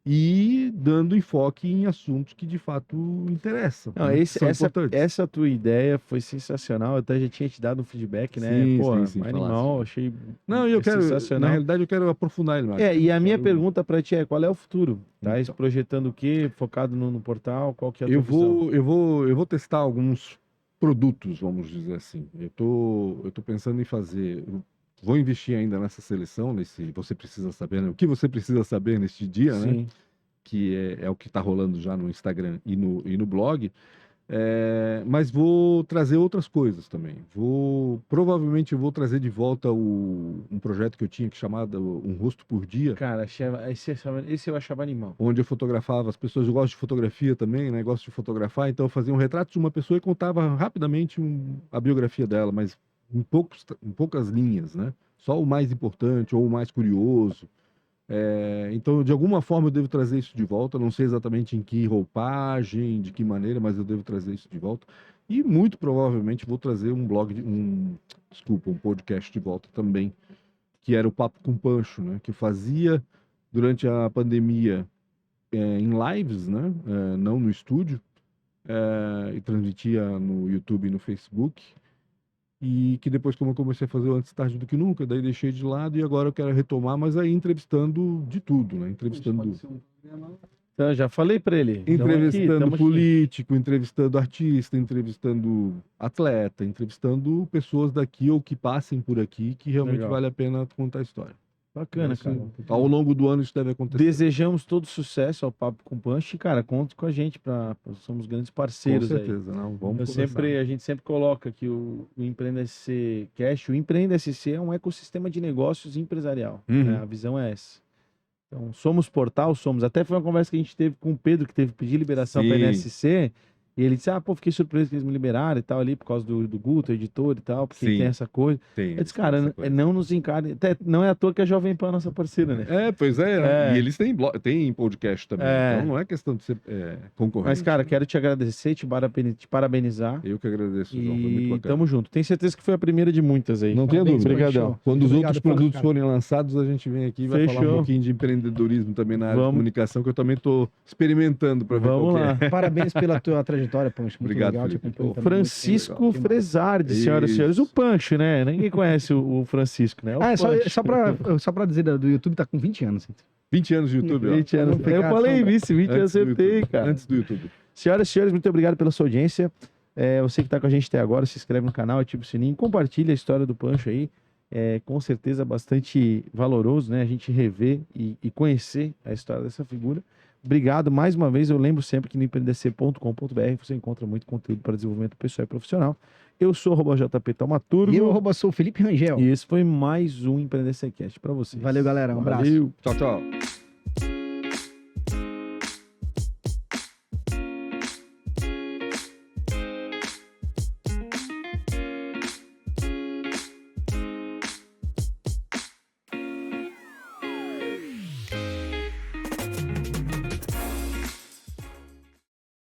E dando enfoque em assuntos que de fato interessam. Não, né? Que são importantes. essa tua ideia foi sensacional. Eu até já tinha te dado um feedback, né? Sim, Pô, sim, animal, falasse. achei Não, eu quero, na sensacional. realidade, eu quero aprofundar ele mais. E a minha Quero- pergunta para ti é: qual é o futuro? Tá Então. projetando o quê? Focado no portal? Qual que é a tua Eu visão? eu vou testar alguns produtos, vamos dizer assim. Eu tô pensando em fazer. Vou investir ainda nessa seleção, nesse você precisa saber, né? O que você precisa saber neste dia, né? Sim. Que é o que está rolando já no Instagram e no blog. Mas vou trazer outras coisas também. Provavelmente eu vou trazer de volta um projeto que eu tinha que chamado Um Rosto por Dia, Cara, esse eu achava animal. onde eu fotografava as pessoas. Eu gosto de fotografia também, né? Gosto de fotografar, então eu fazia um retrato de uma pessoa e contava rapidamente a biografia dela, mas em poucas linhas, né? Só o mais importante ou o mais curioso. Então, de alguma forma, eu devo trazer isso de volta. Não sei exatamente em que roupagem, de que maneira, mas eu devo trazer isso de volta. E muito provavelmente vou trazer um podcast de volta também, que era o Papo com Pancho, né? Que eu fazia durante a pandemia em lives, né? Não no estúdio, e transmitia no YouTube e no Facebook. E que depois, como eu comecei a fazer o Antes Tarde do Que Nunca, daí deixei de lado e agora eu quero retomar, mas aí entrevistando de tudo, né? Entrevistando Então, eu já falei para ele. entrevistando Tamo aqui. político, entrevistando artista, entrevistando atleta, entrevistando pessoas daqui ou que passem por aqui que realmente Legal. vale a pena contar a história. Bacana, cara. Ao longo do ano isso deve acontecer. Desejamos todo sucesso ao Papo com Punch. E, cara, conte com a gente, somos grandes parceiros Com aí. certeza, não, vamos A gente sempre coloca que o Empreenda SC Cash, o Empreenda SC é um ecossistema de negócios empresarial. Né? A visão é essa. Então, somos portal, somos. Até foi uma conversa que a gente teve com o Pedro, que teve que pedir liberação para a NSC. E ele disse, fiquei surpreso que eles me liberaram e tal ali, por causa do Guto, editor e tal, porque tem essa coisa. Eu disse, cara, não nos encare. Até, não é à toa que a Jovem Pan é nossa parceira, né? Pois é. E eles têm podcast também. Então não é questão de ser concorrente. Mas, cara, quero te agradecer, te parabenizar. Eu que agradeço, João. Foi muito E bacana. tamo junto. Tenho certeza que foi a primeira de muitas aí. Não tenho dúvida. Obrigadão. Quando os outros Obrigado, produtos forem lançados, a gente vem aqui e vai falar um pouquinho de empreendedorismo também na área de comunicação, que eu também estou experimentando para ver qual lá. que é. Parabéns pela tua trajetória, Pancho. Muito Obrigado, legal te Felipe. acompanhar também, Francisco muito legal. Fresardi, senhoras e senhores. O Pancho, né? Ninguém conhece o Francisco, né? Só pra dizer, do YouTube tá com 20 anos. 20 anos de YouTube, ó. 20 anos. Eu falei vice, 20 eu acertei, cara. Antes do YouTube. Senhoras e senhores, muito obrigado pela sua audiência. Você que tá com a gente até agora, se inscreve no canal, ativa o sininho, compartilha a história do Pancho aí. Com certeza bastante valoroso, né? A gente rever e conhecer a história dessa figura. Obrigado mais uma vez. Eu lembro sempre que no empreendec.com.br você encontra muito conteúdo para desenvolvimento pessoal e profissional. Eu sou o @JP Taumaturgo. E eu sou o Felipe Rangel. E esse foi mais um Empreendecast para vocês. Valeu, galera. Um abraço. Valeu. Tchau, tchau.